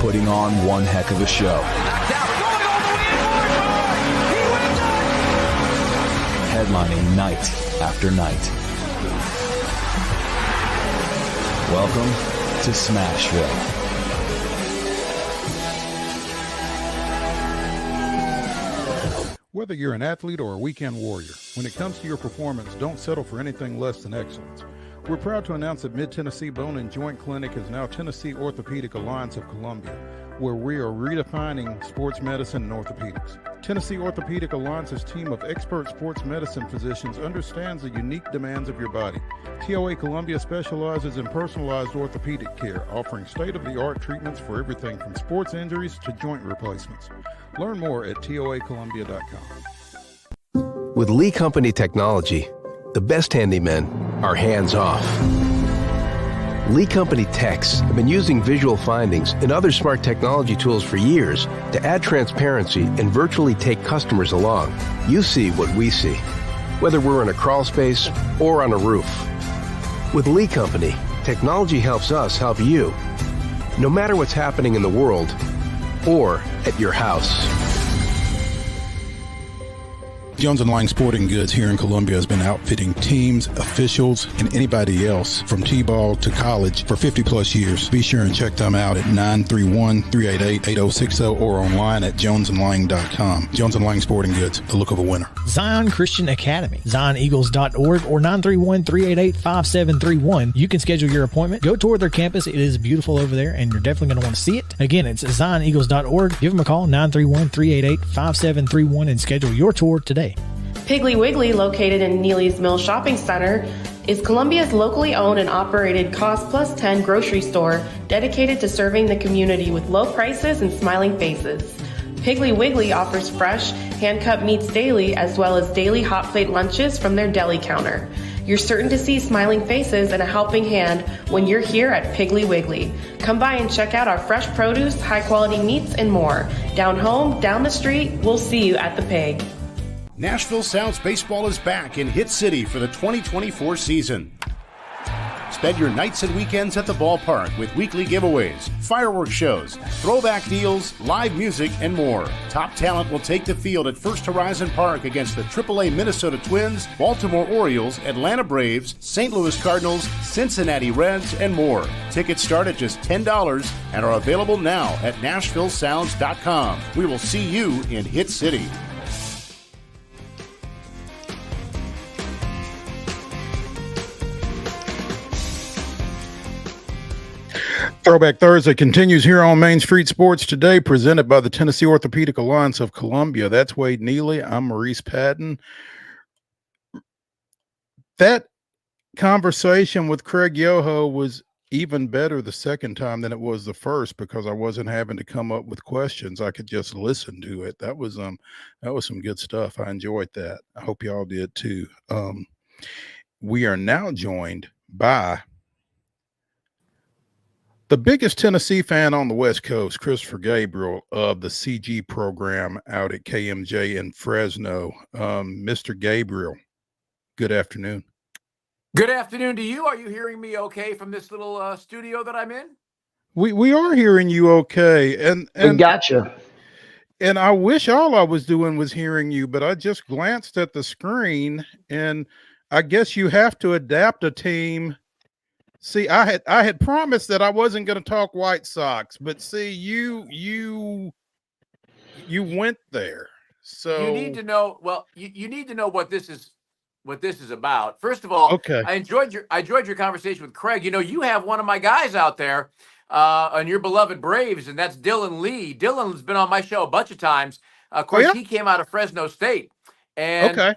G: Putting on one heck of a show. Headlining night after night. Welcome to Smashville.
A: Whether you're an athlete or a weekend warrior, when it comes to your performance, don't settle for anything less than excellence. We're proud to announce that Mid-Tennessee Bone and Joint Clinic is now Tennessee Orthopedic Alliance of Columbia, where we are redefining sports medicine and orthopedics. Tennessee Orthopedic Alliance's team of expert sports medicine physicians understands the unique demands of your body. TOA Columbia specializes in personalized orthopedic care, offering state-of-the-art treatments for everything from sports injuries to joint replacements. Learn more at toacolumbia.com.
F: With Lee Company technology, the best handymen are hands-off. Lee Company techs have been using visual findings and other smart technology tools for years to add transparency and virtually take customers along. You see what we see, whether we're in a crawl space or on a roof. With Lee Company, technology helps us help you, no matter what's happening in the world or at your house.
A: Jones & Lang Sporting Goods here in Columbia has been outfitting teams, officials, and anybody else from T-ball to college for 50 plus years. Be sure and check them out at 931-388-8060 or online at jonesandlang.com. Jones & Lang Sporting Goods, the look of a winner.
D: Zion Christian Academy, zioneagles.org or 931-388-5731. You can schedule your appointment. Go tour their campus. It is beautiful over there, and you're definitely going to want to see it. Again, it's zioneagles.org. Give them a call, 931-388-5731, and schedule your tour today.
I: Piggly Wiggly, located in Neely's Mill Shopping Center, is Columbia's locally owned and operated Cost Plus 10 grocery store dedicated to serving the community with low prices and smiling faces. Piggly Wiggly offers fresh, hand-cut meats daily as well as daily hot plate lunches from their deli counter. You're certain to see smiling faces and a helping hand when you're here at Piggly Wiggly. Come by and check out our fresh produce, high-quality meats, and more. Down home, down the street, we'll see you at the Pig.
E: Nashville Sounds Baseball is back in Hit City for the 2024 season. Spend your nights and weekends at the ballpark with weekly giveaways, fireworks shows, throwback deals, live music, and more. Top talent will take the field at First Horizon Park against the AAA Minnesota Twins, Baltimore Orioles, Atlanta Braves, St. Louis Cardinals, Cincinnati Reds, and more. Tickets start at just $10 and are available now at NashvilleSounds.com. We will see you in Hit City.
A: Throwback Thursday continues here on Main Street Sports Today, presented by the Tennessee Orthopedic Alliance of Columbia. That's Wade Neely. I'm Maurice Patton. That conversation with Craig Yoho was even better the second time than it was the first, because I wasn't having to come up with questions. I could just listen to it. That was some good stuff. I enjoyed that. I hope y'all did too. We are now joined by the biggest Tennessee fan on the West Coast, Christopher Gabriel of the CG program out at KMJ in Fresno. Mr. Gabriel, good afternoon.
K: Good afternoon to you. Are you hearing me okay from this little studio that I'm in?
A: We are hearing you okay, and
B: we gotcha.
A: And I wish all I was doing was hearing you, but I just glanced at the screen, and I guess you have to adapt a team. See, I had promised that I wasn't going to talk White Sox, but see, you went there. So
K: you need to know. Well, you need to know what this is about. First of all,
A: okay.
K: I enjoyed your conversation with Craig. You know, you have one of my guys out there on your beloved Braves, and that's Dylan Lee. Dylan's been on my show a bunch of times. Of course, He came out of Fresno State, and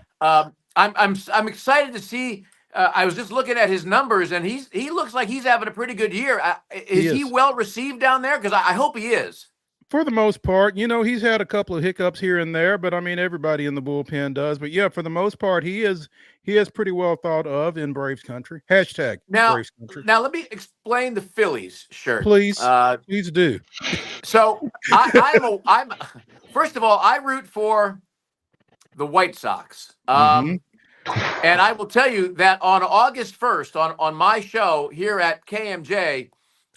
K: I'm excited to see. I was just looking at his numbers, and he looks like he's having a pretty good year. Is he well received down there? Because I hope he is.
A: For the most part, you know, he's had a couple of hiccups here and there, but I mean, everybody in the bullpen does. But yeah, for the most part, he is pretty well thought of in Braves country. Hashtag Braves country.
K: Now let me explain the Phillies shirt.
A: Please do.
K: So I'm first of all, I root for the White Sox. And I will tell you that on August 1st, on my show here at KMJ,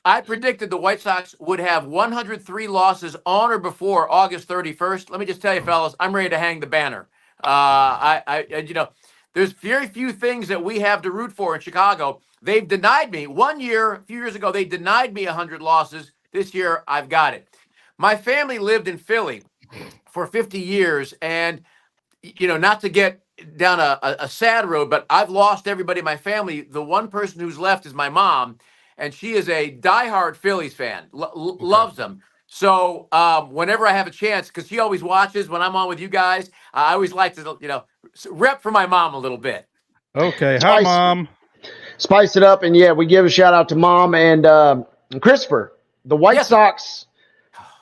K: I predicted the White Sox would have 103 losses on or before August 31st. Let me just tell you, fellas, I'm ready to hang the banner. You know, there's very few things that we have to root for in Chicago. They've denied me. A few years ago, they denied me 100 losses. This year, I've got it. My family lived in Philly for 50 years, and, you know, not to get down a sad road, but I've lost everybody in my family. The one person who's left is my mom, and she is a diehard Phillies fan, loves them. So whenever I have a chance, because she always watches when I'm on with you guys, I always like to, you know, rep for my mom a little bit.
A: Okay. Hi, Mom.
B: Spice it up. And yeah, we give a shout out to Mom and Christopher, the White Sox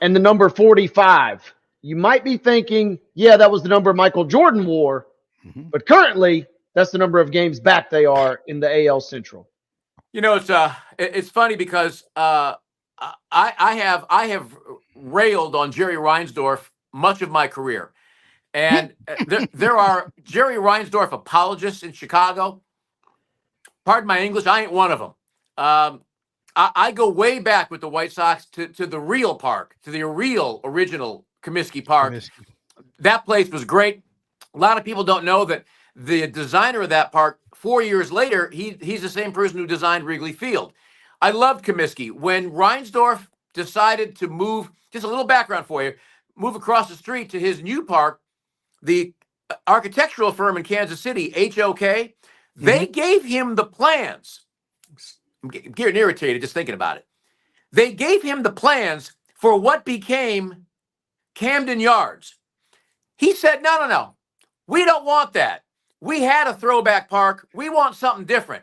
B: and the number 45. You might be thinking, yeah, that was the number Michael Jordan wore. But currently, that's the number of games back they are in the AL Central.
K: You know, it's funny because I have railed on Jerry Reinsdorf much of my career, and there are Jerry Reinsdorf apologists in Chicago. Pardon my English, I ain't one of them. I go way back with the White Sox to the real park, to the real original Comiskey Park. That place was great. A lot of people don't know that the designer of that park, 4 years later, he's the same person who designed Wrigley Field. I loved Comiskey. When Reinsdorf decided to move, just a little background for you, move across the street to his new park, the architectural firm in Kansas City, HOK, they gave him the plans. I'm getting irritated just thinking about it. They gave him the plans for what became Camden Yards. He said, no. We don't want that. We had a throwback park. We want something different.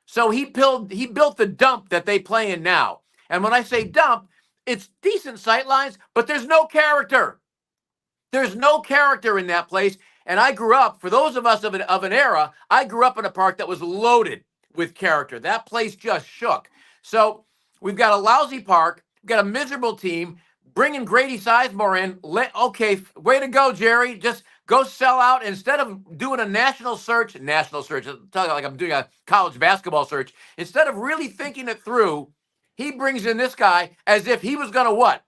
K: So he built the dump that they play in now. And when I say dump, it's decent sightlines, but there's no character. There's no character in that place. And I grew up, for those of us of an era, I grew up in a park that was loaded with character. That place just shook. So we've got a lousy park. We've got a miserable team. Bringing Grady Sizemore in. Okay, way to go, Jerry. Just go sell out. Instead of doing a national search, I'm talking like I'm doing a college basketball search. Instead of really thinking it through, he brings in this guy as if he was going to what?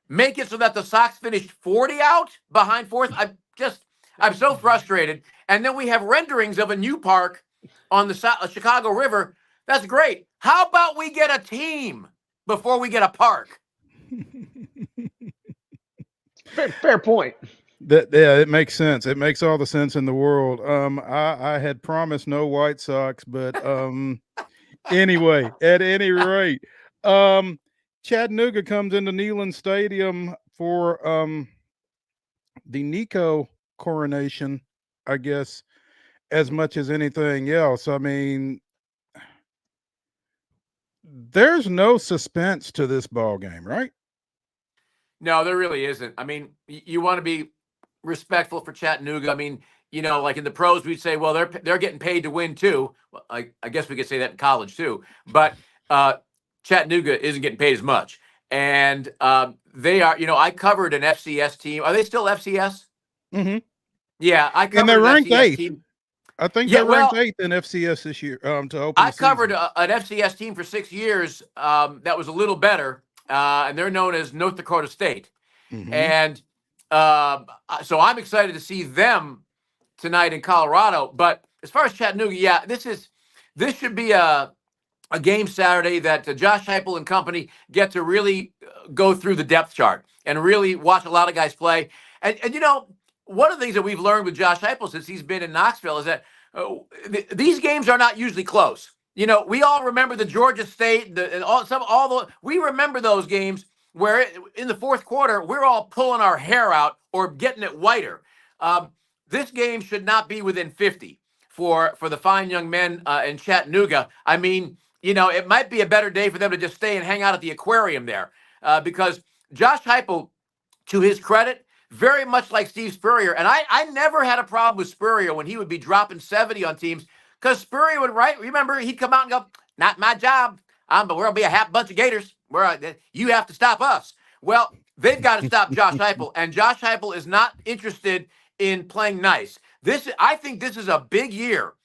K: Make it so that the Sox finished 40 out behind fourth. I'm so frustrated. And then we have renderings of a new park on the Chicago River. That's great. How about we get a team before we get a park?
B: Fair point.
A: It makes sense. It makes all the sense in the world. I had promised no White Sox, but anyway, at any rate, Chattanooga comes into Neyland Stadium for the Nico coronation, I guess, as much as anything else. I mean, there's no suspense to this ball game, right?
K: No, there really isn't. I mean, you want to be respectful for Chattanooga. I mean, like in the pros, we'd say, well, they're getting paid to win too. Well, I guess we could say that in college too. But Chattanooga isn't getting paid as much, and they are. I covered an FCS team. Are they still FCS?
A: Mm-hmm.
K: Yeah, I covered
A: and they're
K: an
A: ranked
K: FCS
A: eighth.
K: team.
A: I think they're ranked eighth in FCS this year. To open,
K: I covered an FCS team for 6 years. That was a little better, and they're known as North Dakota State.
A: Mm-hmm.
K: And so I'm excited to see them tonight in Colorado. But as far as Chattanooga, yeah, this should be a game Saturday that Josh Heupel and company get to really go through the depth chart and really watch a lot of guys play. And one of the things that we've learned with Josh Heupel since he's been in Knoxville is that these games are not usually close. We all remember the Georgia State, we remember those games where in the fourth quarter, we're all pulling our hair out or getting it whiter. This game should not be within 50 for the fine young men in Chattanooga. I mean, it might be a better day for them to just stay and hang out at the aquarium there because Josh Heupel, to his credit, very much like Steve Spurrier. And I never had a problem with Spurrier when he would be dropping 70 on teams because Spurrier would, remember, he'd come out and go, not my job. But we're going to be a half bunch of Gators. You have to stop us. Well, they've got to stop Josh Heupel. And Josh Heupel is not interested in playing nice. I think this is a big year.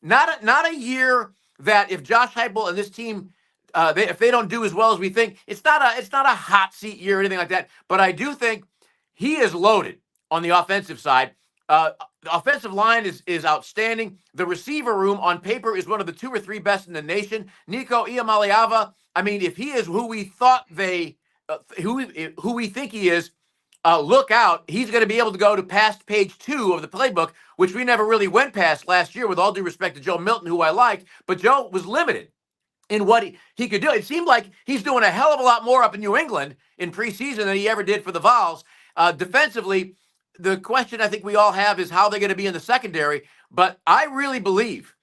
K: Not a year that if Josh Heupel and this team, if they don't do as well as we think, it's not a hot seat year or anything like that. But I do think he is loaded on the offensive side. The offensive line is outstanding. The receiver room on paper is one of the 2 or 3 best in the nation. Nico Iamaleava, I mean, if he is who we thought who we think he is, look out. He's going to be able to go to past page 2 of the playbook, which we never really went past last year, with all due respect to Joe Milton, who I liked. But Joe was limited in what he could do. It seemed like he's doing a hell of a lot more up in New England in preseason than he ever did for the Vols. Defensively, the question I think we all have is how they're going to be in the secondary. But I really believe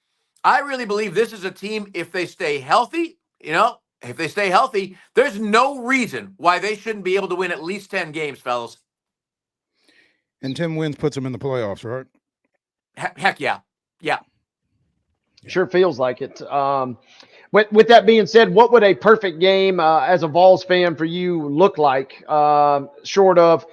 K: this is a team, if they stay healthy, there's no reason why they shouldn't be able to win at least 10 games, fellas.
A: And 10 wins puts them in the playoffs, right?
K: Heck yeah. Yeah.
B: Sure feels like it. With that being said, what would a perfect game as a Vols fan for you look like? Short of,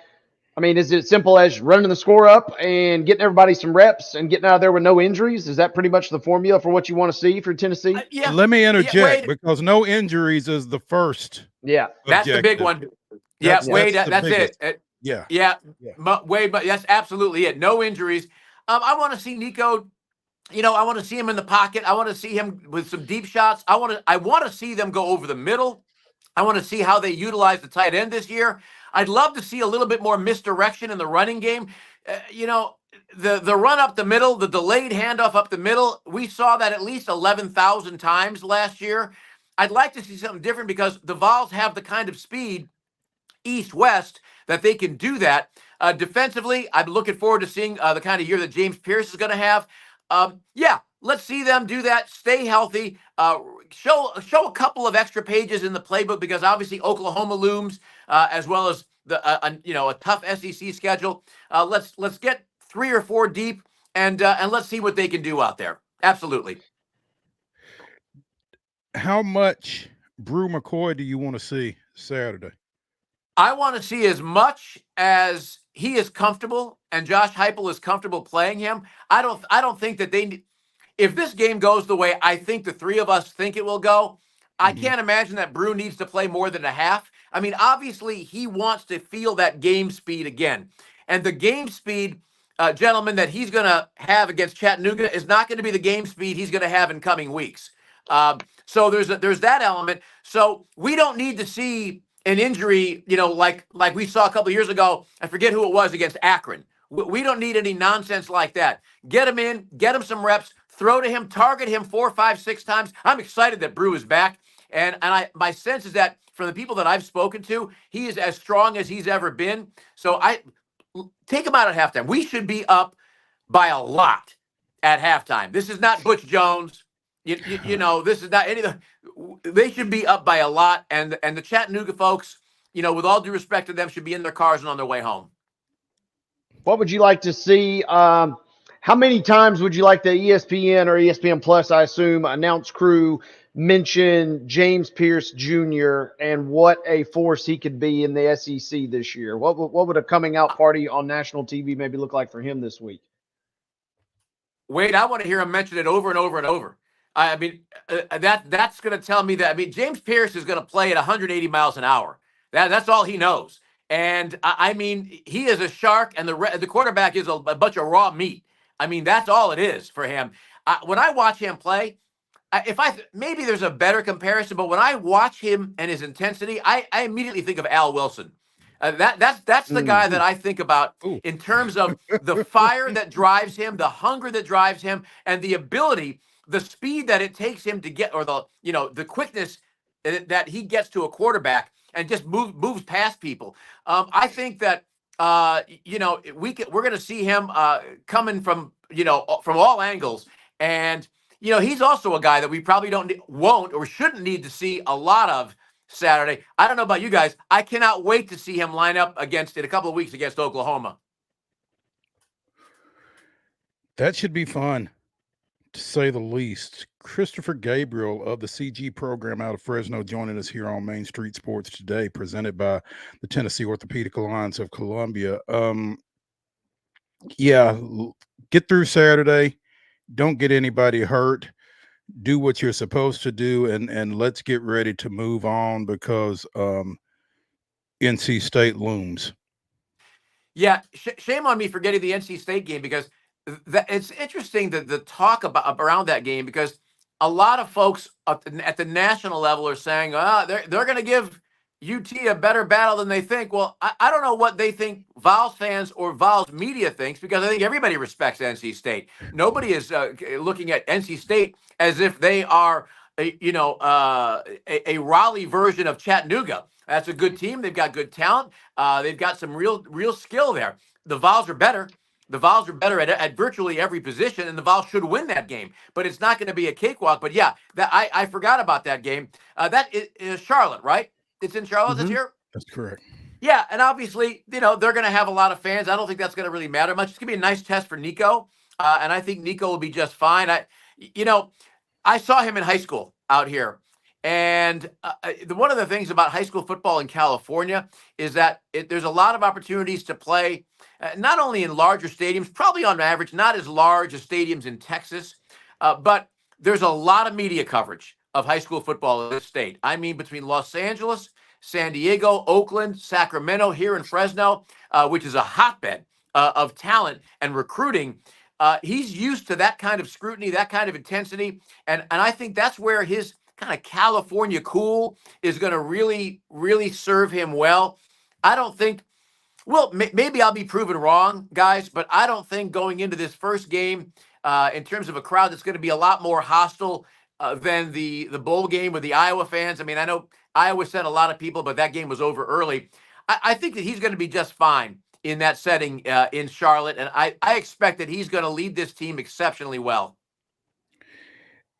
B: I mean, is it simple as running the score up and getting everybody some reps and getting out of there with no injuries? Is that pretty much the formula for what you want to see for Tennessee?
K: Yeah.
A: Let me interject because no injuries is the first.
B: Yeah.
K: That's the big one. Yeah, Wade, that's it.
A: Yeah.
K: Yeah. Wade, but that's absolutely it. No injuries. I want to see Nico. I want to see him in the pocket. I want to see him with some deep shots. I want to see them go over the middle. I want to see how they utilize the tight end this year. I'd love to see a little bit more misdirection in the running game. The run up the middle, the delayed handoff up the middle, we saw that at least 11,000 times last year. I'd like to see something different because the Vols have the kind of speed east-west that they can do that. Defensively, I'm looking forward to seeing the kind of year that James Pierce is going to have. Let's see them do that. Stay healthy. Show a couple of extra pages in the playbook because obviously Oklahoma looms, as well as a tough SEC schedule. Let's get 3 or 4 deep and let's see what they can do out there. Absolutely.
A: How much Brew McCoy do you want to see Saturday?
K: I want to see as much as he is comfortable and Josh Heupel is comfortable playing him. I don't think that if this game goes the way I think the 3 of us think it will go, I can't imagine that Brew needs to play more than a half. I mean, obviously he wants to feel that game speed again. And the game speed, gentlemen, that he's going to have against Chattanooga is not going to be the game speed he's going to have in coming weeks. So there's that element. So we don't need to see an injury, like we saw a couple of years ago. I forget who it was against Akron. We don't need any nonsense like that. Get him in, get him some reps, throw to him, target him 4, 5, 6 times. I'm excited that Brew is back. And my sense is that from the people that I've spoken to, he is as strong as he's ever been. So I take him out at halftime. We should be up by a lot at halftime. This is not Butch Jones. You know, this is not any of the. They should be up by a lot, and the Chattanooga folks, you know, with all due respect to them, should be in their cars and on their way home.
B: What would you like to see? How many times would you like the ESPN or ESPN Plus, I assume, announce crew mention James Pierce Jr. and what a force he could be in the SEC this year? What would a coming out party on national TV maybe look like for him this week?
K: Wade, I want to hear him mention it over and over and over. I mean, that's going to tell me that. I mean, James Pierce is going to play at 180 miles an hour. That's all he knows. And I mean, he is a shark, and the quarterback is a bunch of raw meat. I mean, that's all it is for him. When I watch him play, maybe there's a better comparison, but when I watch him and his intensity, I immediately think of Al Wilson. That's the guy that I think about in terms of the fire that drives him, the hunger that drives him, and the ability, the speed that it takes him to get, or the quickness that he gets to a quarterback and just moves past people. I think that we're going to see him coming from all angles, and he's also a guy that we probably won't or shouldn't need to see a lot of Saturday. I don't know about you guys. I cannot wait to see him line up in a couple of weeks against Oklahoma.
A: That should be fun, to say the least. Christopher Gabriel of the CG program out of Fresno joining us here on Main Street Sports today, presented by the Tennessee Orthopedic Alliance of Columbia. Get through Saturday. Don't get anybody hurt. Do what you're supposed to do, and let's get ready to move on, because NC State looms.
K: Yeah, shame on me for getting the NC State game, because it's interesting that the talk around that game, because a lot of folks at the national level are saying, they're going to give UT a better battle than they think. Well, I don't know what they think Vols fans or Vols media thinks, because I think everybody respects NC State. Nobody is looking at NC State as if they are a Raleigh version of Chattanooga. That's a good team. They've got good talent. They've got some real skill there. The Vols are better. The Vols are better at virtually every position, and the Vols should win that game. But it's not going to be a cakewalk. But yeah, I forgot about that game. That is Charlotte, right? It's in Charlotte this year?
A: That's correct.
K: Yeah, and obviously, they're going to have a lot of fans. I don't think that's going to really matter much. It's going to be a nice test for Nico, and I think Nico will be just fine. I saw him in high school out here, and one of the things about high school football in California is that there's a lot of opportunities to play, not only in larger stadiums, probably on average not as large as stadiums in Texas, but there's a lot of media coverage of high school football in this state. I mean, between Los Angeles, San Diego, Oakland, Sacramento, here in Fresno, which is a hotbed of talent and recruiting. He's used to that kind of scrutiny, that kind of intensity. And I think that's where his kind of California cool is going to really, really serve him well. I don't think, maybe I'll be proven wrong, guys, but I don't think going into this first game in terms of a crowd that's going to be a lot more hostile than the bowl game with the Iowa fans. I mean, I know Iowa sent a lot of people, but that game was over early. I think that he's going to be just fine in that setting in Charlotte, and I expect that he's going to lead this team exceptionally well.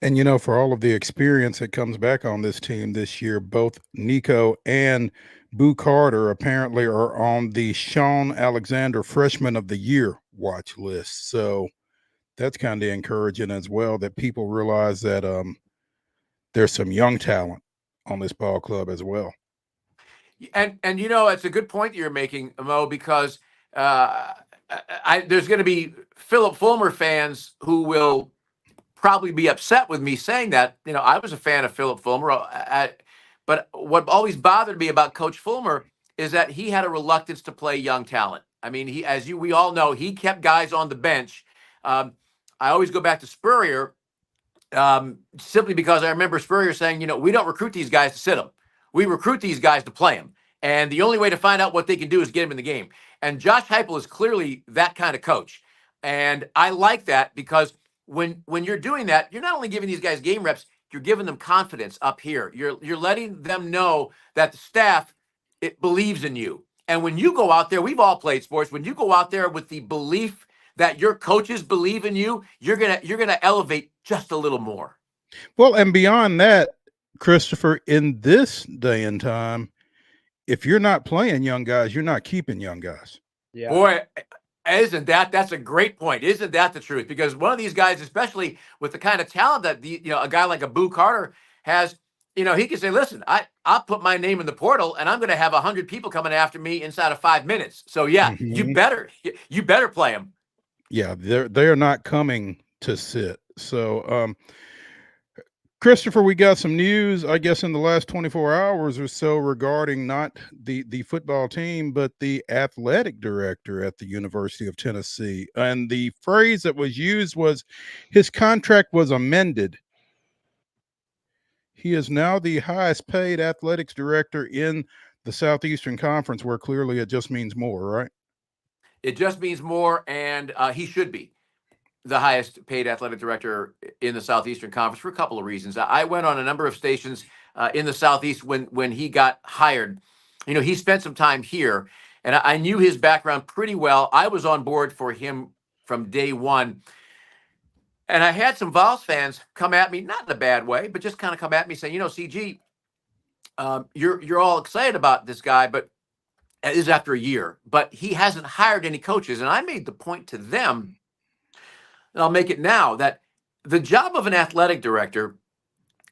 A: And, for all of the experience that comes back on this team this year, both Nico and Boo Carter apparently are on the Sean Alexander Freshman of the Year watch list. So that's kind of encouraging as well, that people realize that there's some young talent on this ball club as well.
K: And it's a good point that you're making, Mo, because there's going to be Philip Fulmer fans who will probably be upset with me saying that. I was a fan of Philip Fulmer, but what always bothered me about Coach Fulmer is that he had a reluctance to play young talent. I mean, we all know, he kept guys on the bench. I always go back to Spurrier, simply because I remember Spurrier saying, we don't recruit these guys to sit them. We recruit these guys to play them. And the only way to find out what they can do is get them in the game. And Josh Heupel is clearly that kind of coach. And I like that, because when you're doing that, you're not only giving these guys game reps, you're giving them confidence up here. You're letting them know that the staff, it believes in you. And when you go out there, we've all played sports. When you go out there with the belief that your coaches believe in you, you're gonna elevate just a little more.
A: Well, and beyond that, Christopher, in this day and time, if you're not playing young guys, you're not keeping young guys.
B: Yeah.
K: Boy, that's a great point. Isn't that the truth? Because one of these guys, especially with the kind of talent that a guy like a Boo Carter has, he can say, listen, I'll put my name in the portal and I'm going to have 100 people coming after me inside of 5 minutes. So yeah, you better play them.
A: Yeah, they're not coming to sit. So, Christopher, we got some news, I guess, in the last 24 hours or so regarding not the football team, but the athletic director at the University of Tennessee. And the phrase that was used was his contract was amended. He is now the highest paid athletics director in the Southeastern Conference, where clearly it just means more, right?
K: It just means more, and he should be the highest paid athletic director in the Southeastern Conference for a couple of reasons. I went on a number of stations in the Southeast when he got hired. He spent some time here, and I knew his background pretty well. I was on board for him from day one. And I had some Vols fans come at me, not in a bad way, but just kind of come at me saying, CG, you're all excited about this guy, but it is after a year, but he hasn't hired any coaches. And I made the point to them, and I'll make it now, that the job of an athletic director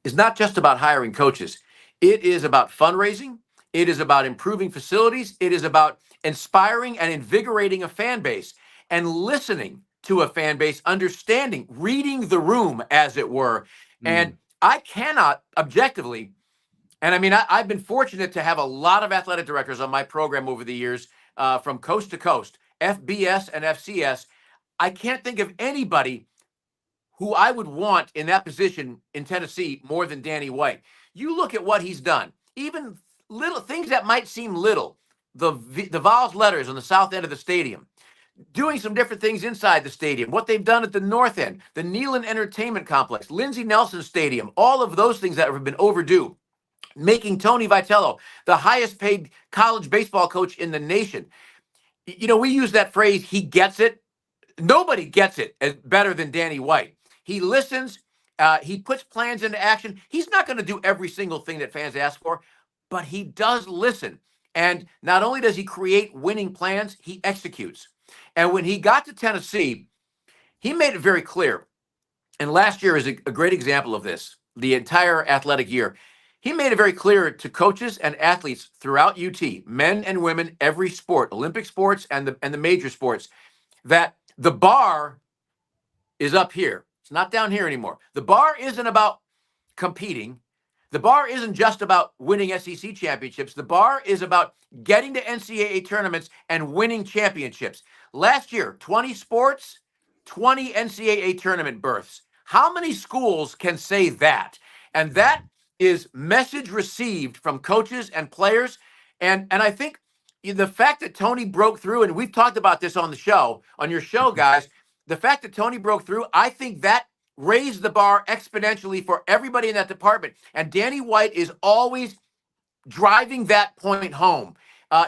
K: is not just about hiring coaches. It is about fundraising. It is about improving facilities. It is about inspiring and invigorating a fan base and listening to a fan base, understanding, reading the room, as it were. And I cannot objectively, and I mean, I've been fortunate to have a lot of athletic directors on my program over the years, from coast to coast, FBS and FCS. I can't think of anybody who I would want in that position in Tennessee more than Danny White. You look at what he's done, even little things that might seem little, the Vols letters on the south end of the stadium, doing some different things inside the stadium, what they've done at the north end, the Neyland Entertainment Complex, Lindsey Nelson Stadium, all of those things that have been overdue, making Tony Vitello the highest paid college baseball coach in the nation. We use that phrase, he gets it. Nobody gets it better than Danny White. He listens. He puts plans into action. He's not going to do every single thing that fans ask for, but he does listen. And not only does he create winning plans, he executes. And when he got to Tennessee, he made it very clear. And last year is a great example of this, the entire athletic year. He made it very clear to coaches and athletes throughout UT, men and women, every sport, Olympic sports and the major sports, that the bar is up here. It's not down here anymore. The bar isn't about competing. The bar isn't just about winning SEC championships. The bar is about getting to NCAA tournaments and winning championships. Last year, 20 sports, 20 NCAA tournament berths. How many schools can say that? And that is message received from coaches and players. And I think the fact that Tony broke through, and we've talked about this on the show, on your show, guys, the fact that Tony broke through, I think that raised the bar exponentially for everybody in that department. And Danny White is always driving that point home.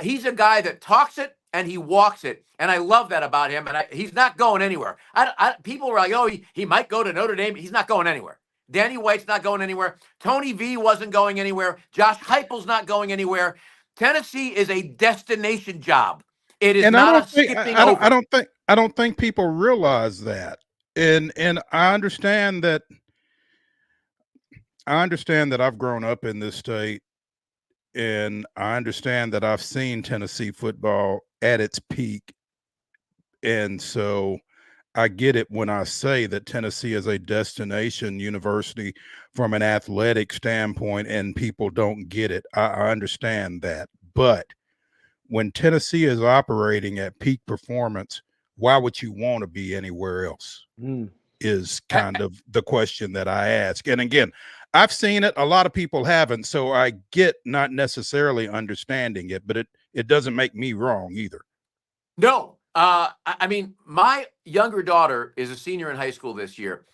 K: He's a guy that talks it and he walks it. And I love that about him. And he's not going anywhere. People were like, oh, he might go to Notre Dame. He's not going anywhere. Danny White's not going anywhere. Tony V wasn't going anywhere. Josh Heupel's not going anywhere. Tennessee is a destination job. It is not a skipping over.
A: I don't think people realize that. And I understand that I've grown up in this state, and I understand that I've seen Tennessee football at its peak. And so I get it when I say that Tennessee is a destination university from an athletic standpoint, and people don't get it. I understand that. But when Tennessee is operating at peak performance, why would you want to be anywhere else? Is kind of the question that I ask. And again, I've seen it. A lot of people haven't. So I get not necessarily understanding it, but it doesn't make me wrong either.
K: No. I mean, my younger daughter is a senior in high school this year.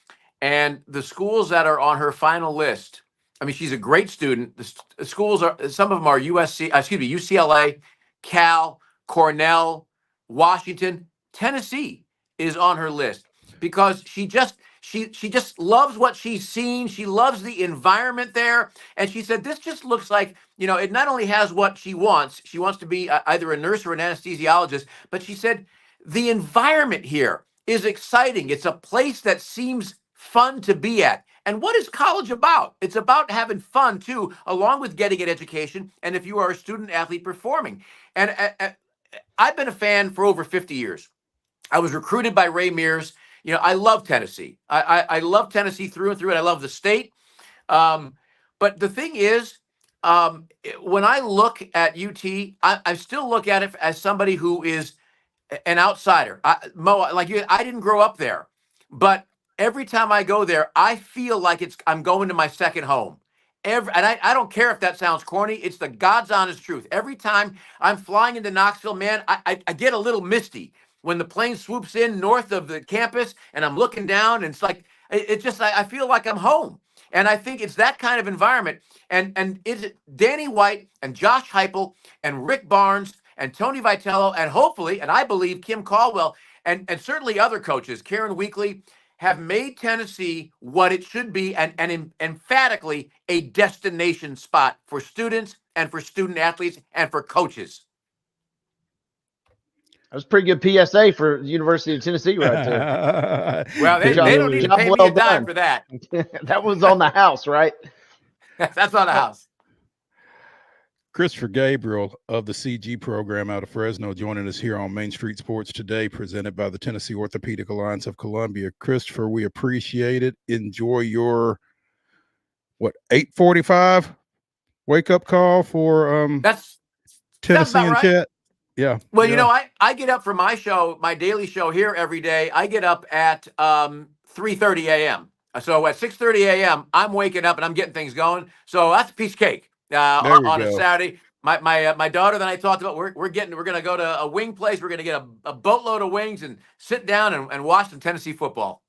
K: And the schools that are on her final list, I mean, she's a great student. The schools are, some of them are UCLA, Cal, Cornell, Washington. Tennessee is on her list because she just loves what she's seen. She loves the environment there. And she said, this just looks like, it not only has what she wants to be either a nurse or an anesthesiologist, but she said, the environment here is exciting. It's a place that seems fun to be at. And what is college about? It's about having fun too, along with getting an education. And if you are a student athlete, performing. And I've been a fan for over 50 years. I was recruited by Ray Mears. I love Tennessee. I love Tennessee through and through, and I love the state. But the thing is, when I look at UT, I still look at it as somebody who is an outsider. Mo, like you, I didn't grow up there, but every time I go there, I feel like I'm going to my second home. And I don't care if that sounds corny. It's the God's honest truth. Every time I'm flying into Knoxville, man, I get a little misty when the plane swoops in north of the campus and I'm looking down, and it's like, I feel like I'm home. And I think it's that kind of environment. And it's Danny White and Josh Heupel and Rick Barnes and Tony Vitello and hopefully, and I believe Kim Caldwell and certainly other coaches, Karen Weekly, have made Tennessee what it should be and emphatically a destination spot for students and for student athletes and for coaches.
B: That was a pretty good PSA for the University of Tennessee right there.
K: Well, they don't need to pay me a dime for that.
B: That was on the house, right?
K: That's on the house.
A: Christopher Gabriel of the CG program out of Fresno joining us here on Main Street Sports Today, presented by the Tennessee Orthopedic Alliance of Columbia. Christopher, we appreciate it. Enjoy your 8:45 wake up call for
K: that's
A: Tennessee and
K: right.
A: Chat. Yeah.
K: Well, I get up for my show, my daily show here every day. I get up at 3:30 a.m. So at 6:30 a.m., I'm waking up and I'm getting things going. So that's a piece of cake. On a Saturday, my daughter that I talked about, we're going to go to a wing place. We're going to get a boatload of wings and sit down and watch some Tennessee football.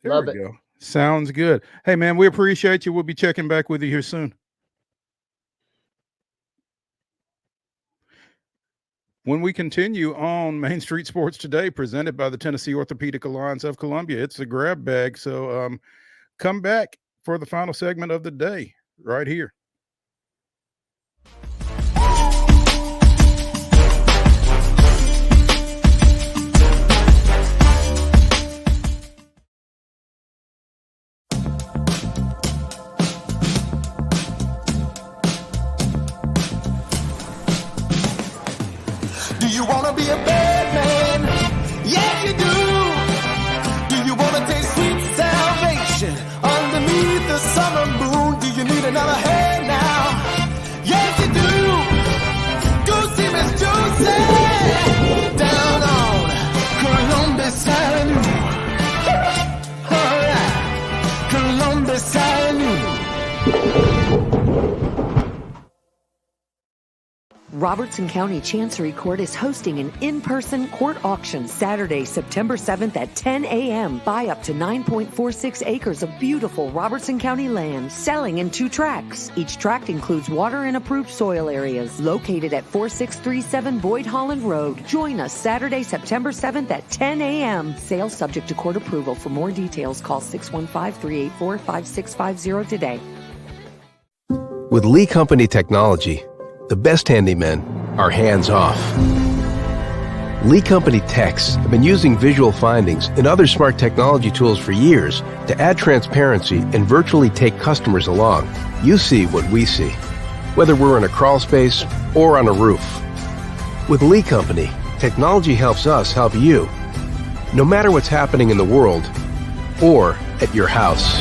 A: There we go. Sounds good. Hey man, we appreciate you. We'll be checking back with you here soon. When we continue on Main Street Sports Today, presented by the Tennessee Orthopedic Alliance of Columbia, it's a grab bag. So come back for the final segment of the day right here.
L: Do you want to be a bad man? Yes, you do. Do you want to taste sweet salvation underneath the summer moon? Do you need another hand now? Yes, you do. Go see Miss Josie down on Columbus Avenue. All right, Columbus Avenue.
M: Robertson County Chancery Court is hosting an in-person court auction Saturday, September 7th at 10 a.m. Buy up to 9.46 acres of beautiful Robertson County land, selling in 2 tracts. Each tract includes water and approved soil areas. Located at 4637 Boyd Holland Road. Join us Saturday, September 7th at 10 a.m. Sales subject to court approval. For more details, call 615-384-5650 today.
F: With Lee Company technology, the best handymen are hands-off. Lee Company techs have been using visual findings and other smart technology tools for years to add transparency and virtually take customers along. You see what we see, whether we're in a crawl space or on a roof. With Lee Company, technology helps us help you, no matter what's happening in the world or at your house.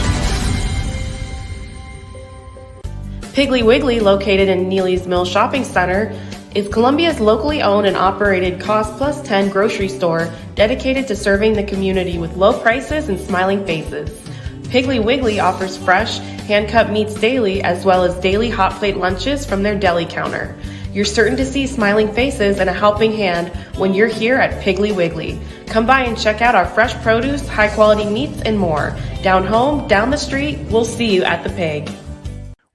I: Piggly Wiggly, located in Neely's Mill Shopping Center, is Columbia's locally owned and operated Cost Plus 10 grocery store dedicated to serving the community with low prices and smiling faces. Piggly Wiggly offers fresh, hand-cut meats daily as well as daily hot plate lunches from their deli counter. You're certain to see smiling faces and a helping hand when you're here at Piggly Wiggly. Come by and check out our fresh produce, high-quality meats, and more. Down home, down the street, we'll see you at the Pig.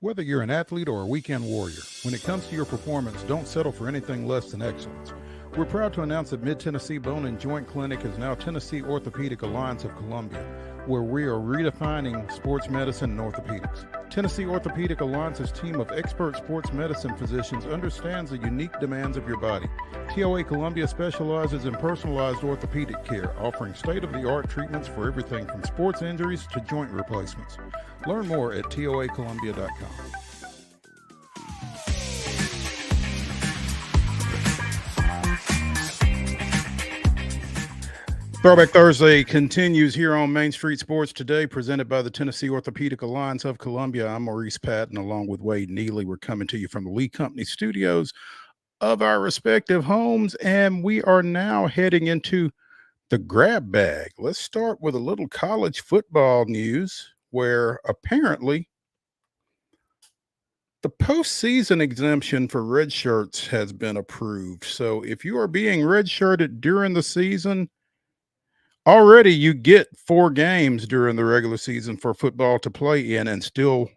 A: Whether you're an athlete or a weekend warrior, when it comes to your performance, don't settle for anything less than excellence. We're proud to announce that Mid-Tennessee Bone and Joint Clinic is now Tennessee Orthopedic Alliance of Columbia, where we are redefining sports medicine and orthopedics. Tennessee Orthopedic Alliance's team of expert sports medicine physicians understands the unique demands of your body. TOA Columbia specializes in personalized orthopedic care, offering state-of-the-art treatments for everything from sports injuries to joint replacements. Learn more at toacolumbia.com. Throwback Thursday continues here on Main Street Sports Today, presented by the Tennessee Orthopedic Alliance of Columbia. I'm Maurice Patton, along with Wade Neely. We're coming to you from the Lee Company studios of our respective homes, and we are now heading into the grab bag. Let's start with a little college football news, where apparently the postseason exemption for red shirts has been approved. So if you are being redshirted during the season, already you get 4 games during the regular season for football to play in, and still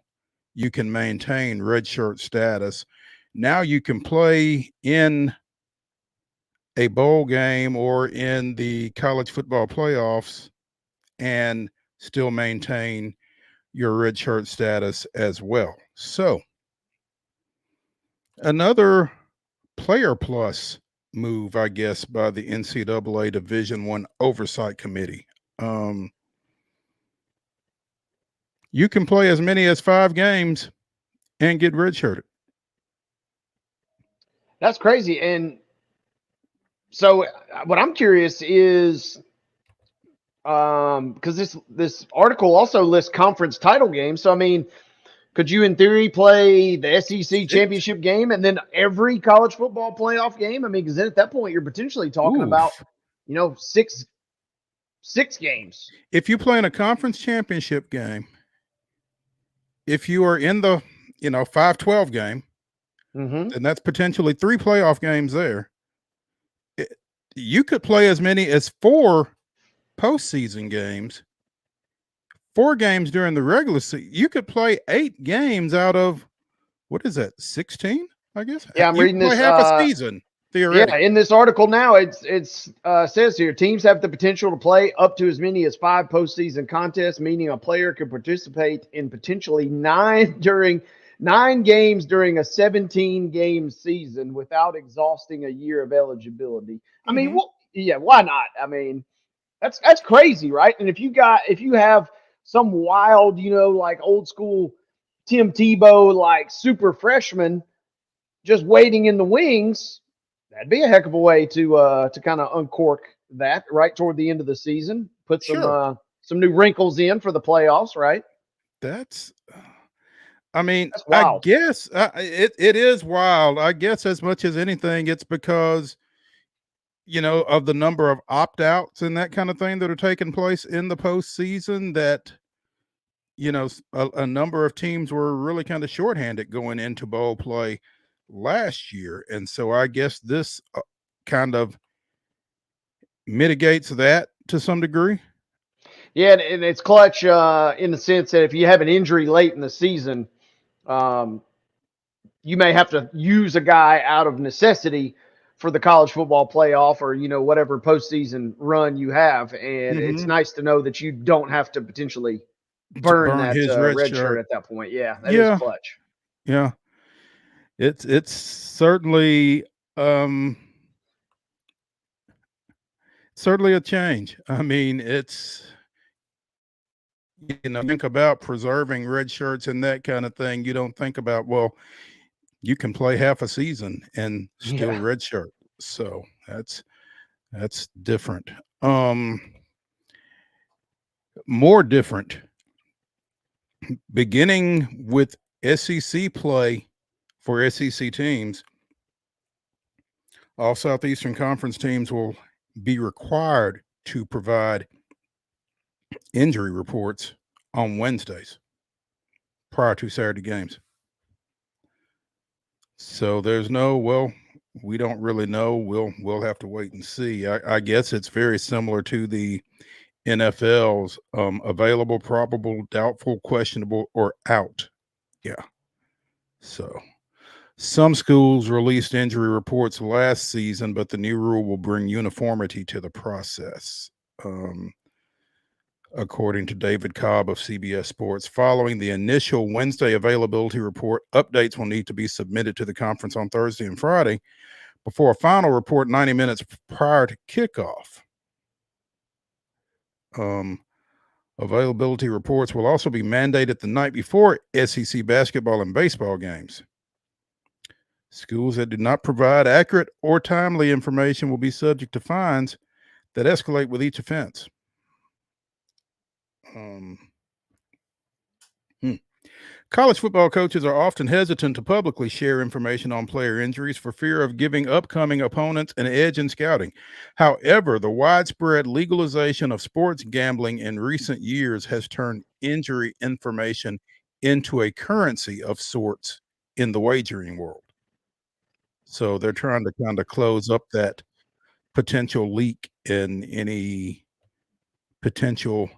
A: you can maintain redshirt status. Now you can play in a bowl game or in the college football playoffs and still maintain your redshirt status as well. So another player plus move, I guess, by the NCAA Division I Oversight Committee. You can play as many as 5 games and get redshirted.
B: That's crazy. And so what I'm curious is, because this article also lists conference title games. So, I mean, could you, in theory, play the SEC championship game and then every college football playoff game? I mean, because then at that point, you're potentially talking about, 6 games.
A: If you play in a conference championship game, if you are in the, 5-12 game, then that's potentially 3 playoff games there. You could play as many as 4 postseason games. 4 games during the regular season. You could play 8 games out of, what is that, 16, I guess?
B: Yeah, I'm reading this.
A: Half a season, theoretically.
B: Yeah, in this article now, it says here, teams have the potential to play up to as many as 5 postseason contests, meaning a player could participate in potentially 9 games during a 17-game season without exhausting a year of eligibility. I mean, why not? I mean, that's crazy, right? And if you have some wild, like old school Tim Tebow, like super freshman just waiting in the wings, that'd be a heck of a way to kind of uncork that right toward the end of the season, put some new wrinkles in for the playoffs, right?
A: That's I guess it is wild. I guess as much as anything, it's because, of the number of opt-outs and that kind of thing that are taking place in the postseason, that, a number of teams were really kind of shorthanded going into bowl play last year. And so I guess this kind of mitigates that to some degree.
B: Yeah, and it's clutch in the sense that if you have an injury late in the season, you may have to use a guy out of necessity for the college football playoff or, whatever postseason run you have. And it's nice to know that you don't have to potentially burn that red shirt at that point. Yeah, that is clutch.
A: Yeah. It's certainly a change. I mean, it's, think about preserving red shirts and that kind of thing. You don't think about, well, you can play half a season and still red shirt. So that's different. More different. Beginning with SEC play for SEC teams, all Southeastern Conference teams will be required to provide injury reports on Wednesdays prior to Saturday games. So there's no, well, we don't really know. We'll have to wait and see. I guess it's very similar to the NFL's available, probable, doubtful, questionable, or out. Yeah. So some schools released injury reports last season, but the new rule will bring uniformity to the process. According to David Cobb of CBS Sports, following the initial Wednesday availability report, updates will need to be submitted to the conference on Thursday and Friday before a final report 90 minutes prior to kickoff. Availability reports will also be mandated the night before SEC basketball and baseball games. Schools that do not provide accurate or timely information will be subject to fines that escalate with each offense. College football coaches are often hesitant to publicly share information on player injuries for fear of giving upcoming opponents an edge in scouting. However, the widespread legalization of sports gambling in recent years has turned injury information into a currency of sorts in the wagering world. So they're trying to kind of close up that potential leak in any potential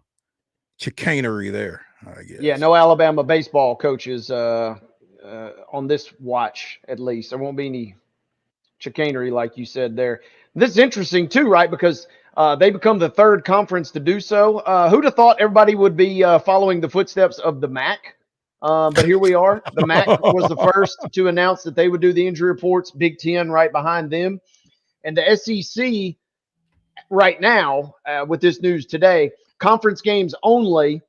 A: chicanery there, I guess.
B: Yeah, no Alabama baseball coaches on this watch, at least. There won't be any chicanery like you said there. This is interesting too, right? Because they become the third conference to do so. Who'd have thought everybody would be following the footsteps of the MAC? But here we are. The MAC was the first to announce that they would do the injury reports. Big Ten right behind them. And the SEC right now, with this news today, conference games only,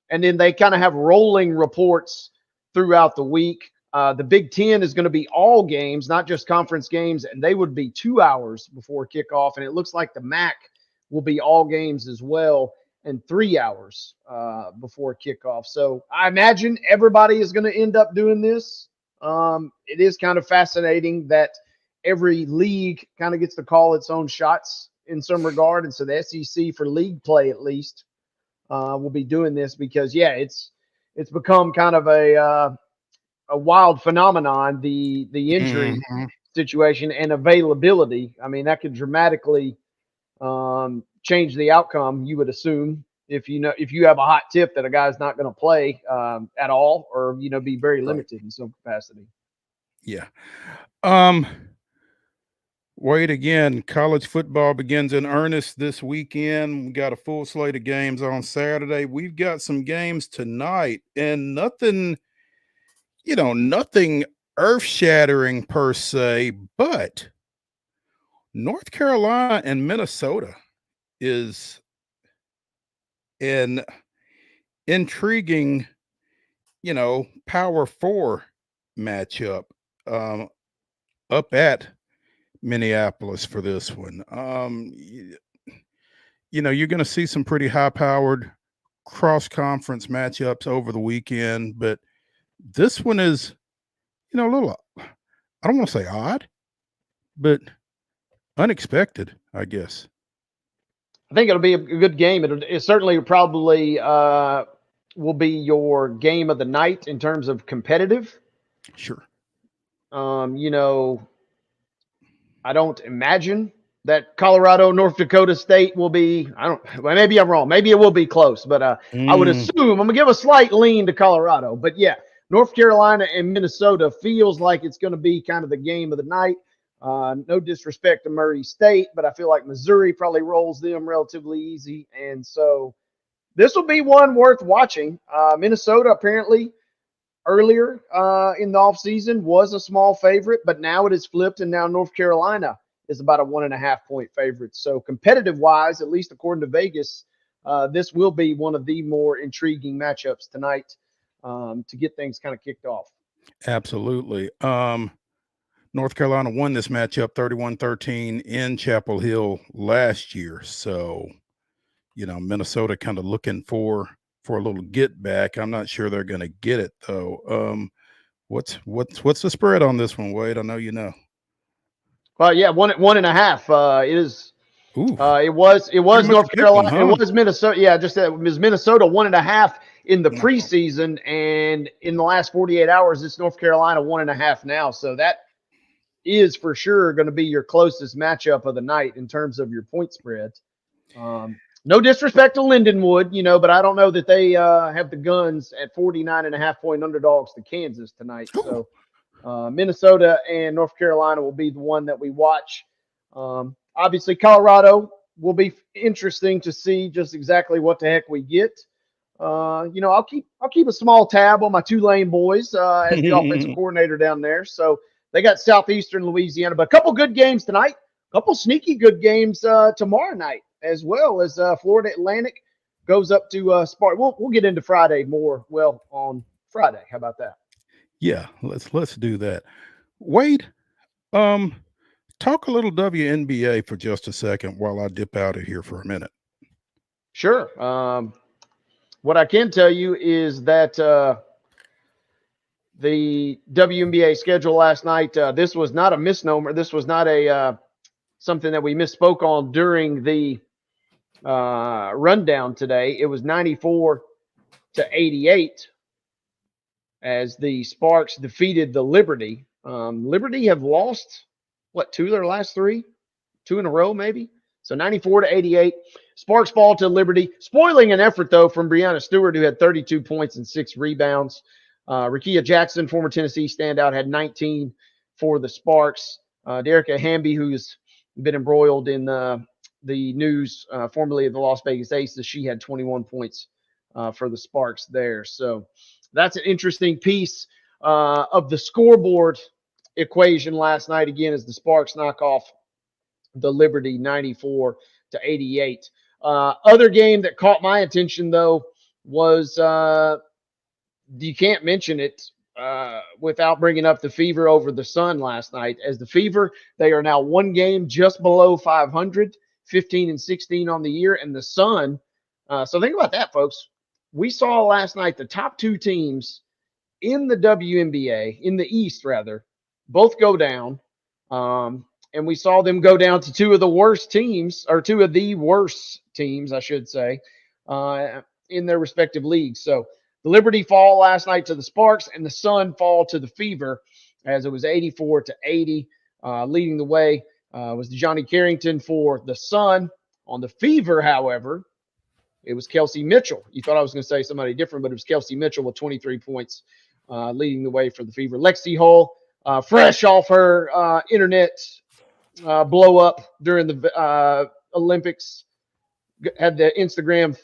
B: and then they kind of have rolling reports throughout the week. The Big Ten is going to be all games, not just conference games, and they would be 2 hours before kickoff. And it looks like the MAC will be all games as well, and 3 hours before kickoff. So I imagine everybody is going to end up doing this. It is kind of fascinating that every league kind of gets to call its own shots in some regard. And so the SEC, for league play at least, will be doing this because, yeah, it's become kind of a wild phenomenon, the injury situation and availability. I mean, that could dramatically change the outcome, you would assume, if you have a hot tip that a guy's not going to play at all, or be very limited in some capacity.
A: Yeah. Wait, again, college football begins in earnest this weekend. We got a full slate of games on Saturday. We've got some games tonight, and nothing earth-shattering per se, but North Carolina and Minnesota is an intriguing, Power 4 matchup up at Minneapolis for this one. You're going to see some pretty high-powered cross-conference matchups over the weekend, but this one is, a little, I don't want to say odd, but unexpected, I guess.
B: I think it'll be a good game. It certainly probably will be your game of the night in terms of competitive.
A: Sure.
B: I don't imagine that Colorado, North Dakota State will be, maybe I'm wrong. Maybe it will be close, but I would assume I'm going to give a slight lean to Colorado. But yeah, North Carolina and Minnesota feels like it's going to be kind of the game of the night. No disrespect to Murray State, but I feel like Missouri probably rolls them relatively easy. And so this will be one worth watching. Minnesota apparently earlier in the offseason was a small favorite, but now it is flipped, and now North Carolina is about a 1.5 point favorite. So competitive-wise, at least according to Vegas, this will be one of the more intriguing matchups tonight to get things kind of kicked off.
A: Absolutely. North Carolina won this matchup 31-13 in Chapel Hill last year. So, Minnesota kind of looking for a little get back. I'm not sure they're going to get it though. What's the spread on this one, Wade? I know you know.
B: Well, yeah, 1.5. It is. It was North Carolina. It was Minnesota. Yeah, just it was Minnesota 1.5 in the preseason, and in the last 48 hours, it's North Carolina 1.5 now. So that is for sure going to be your closest matchup of the night in terms of your point spread. No disrespect to Lindenwood, but I don't know that they have the guns at 49.5-point underdogs to Kansas tonight. So Minnesota and North Carolina will be the one that we watch. Obviously, Colorado will be interesting to see just exactly what the heck we get. I'll keep a small tab on my Tulane boys as the offensive coordinator down there. So they got Southeastern Louisiana, but a couple good games tonight, a couple sneaky good games tomorrow night, as well as Florida Atlantic goes up to Sparta. We'll get into Friday more. Well, on Friday, how about that?
A: Yeah, let's do that. Wade, talk a little WNBA for just a second while I dip out of here for a minute.
B: Sure. What I can tell you is that the WNBA schedule last night, this was not a misnomer. This was not a something that we misspoke on during the rundown today. It was 94-88 as the Sparks defeated the Liberty. Liberty have lost, two of their last three? 2 in a row, maybe? So 94-88. Sparks fall to Liberty. Spoiling an effort, though, from Breanna Stewart, who had 32 points and 6 rebounds. Rakia Jackson, former Tennessee standout, had 19 for the Sparks. Derica Hamby, who's been embroiled in the news, formerly of the Las Vegas Aces, she had 21 points for the Sparks there. So that's an interesting piece of the scoreboard equation last night, again, as the Sparks knock off the Liberty 94-88. Other game that caught my attention, though, was you can't mention it without bringing up the Fever over the Sun last night. As the Fever, they are now one game just below 500, 15-16 on the year, and the Sun. So think about that, folks. We saw last night the top 2 teams in the WNBA, in the East rather, both go down. And we saw them go down to 2 of the worst teams, or 2 of the worst teams, I should say, in their respective leagues. So the Liberty fall last night to the Sparks, and the Sun fall to the Fever, as it was 84-80. Leading the way was Johnny Carrington for the Sun. On the Fever, however, it was Kelsey Mitchell. You thought I was going to say somebody different, but it was Kelsey Mitchell with 23 points leading the way for the Fever. Lexi Hull, fresh off her internet blow up during the Olympics, had the Instagram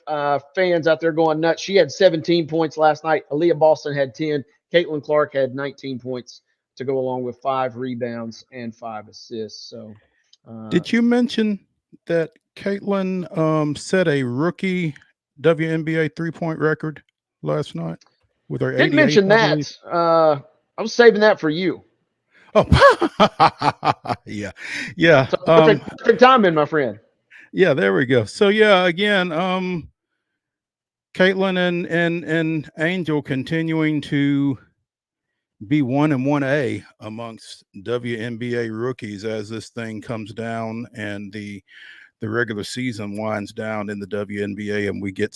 B: fans out there going nuts. She had 17 points last night. Aaliyah Boston had 10. Caitlin Clark had 19 points to go along with 5 rebounds and 5 assists. So,
A: did you mention that Caitlin set a rookie WNBA 3-point record last night with her 88?
B: Didn't mention that. I was saving that for you.
A: Oh, yeah.
B: So perfect timing, my friend.
A: Yeah, there we go. So yeah, again, Caitlin and Angel continuing to be 1 and 1A amongst WNBA rookies as this thing comes down and the regular season winds down in the WNBA and we get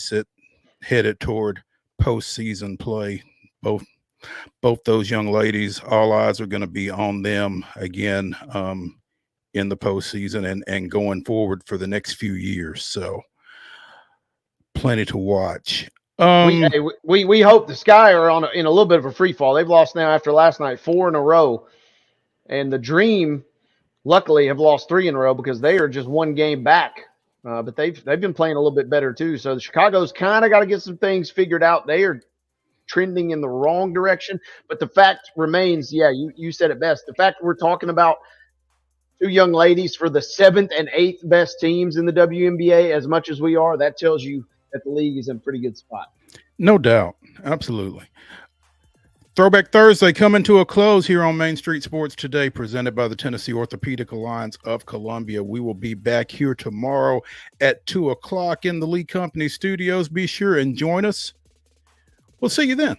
A: headed toward postseason play. Both those young ladies, all eyes are going to be on them again in the postseason and going forward for the next few years. So plenty to watch.
B: We hope the Sky are in a little bit of a free fall. They've lost now after last night 4 in a row, and the Dream luckily have lost 3 in a row because they are just 1 game back. But they've been playing a little bit better too. So the Chicago's kind of got to get some things figured out. They are trending in the wrong direction, but the fact remains, you said it best. The fact we're talking about 2 young ladies for the 7th and 8th best teams in the WNBA as much as we are, that tells you that the league is in a pretty good spot.
A: No doubt. Absolutely. Throwback Thursday coming to a close here on Main Street Sports Today, presented by the Tennessee Orthopedic Alliance of Columbia. We will be back here tomorrow at 2 o'clock in the Lee Company studios. Be sure and join us. We'll see you then.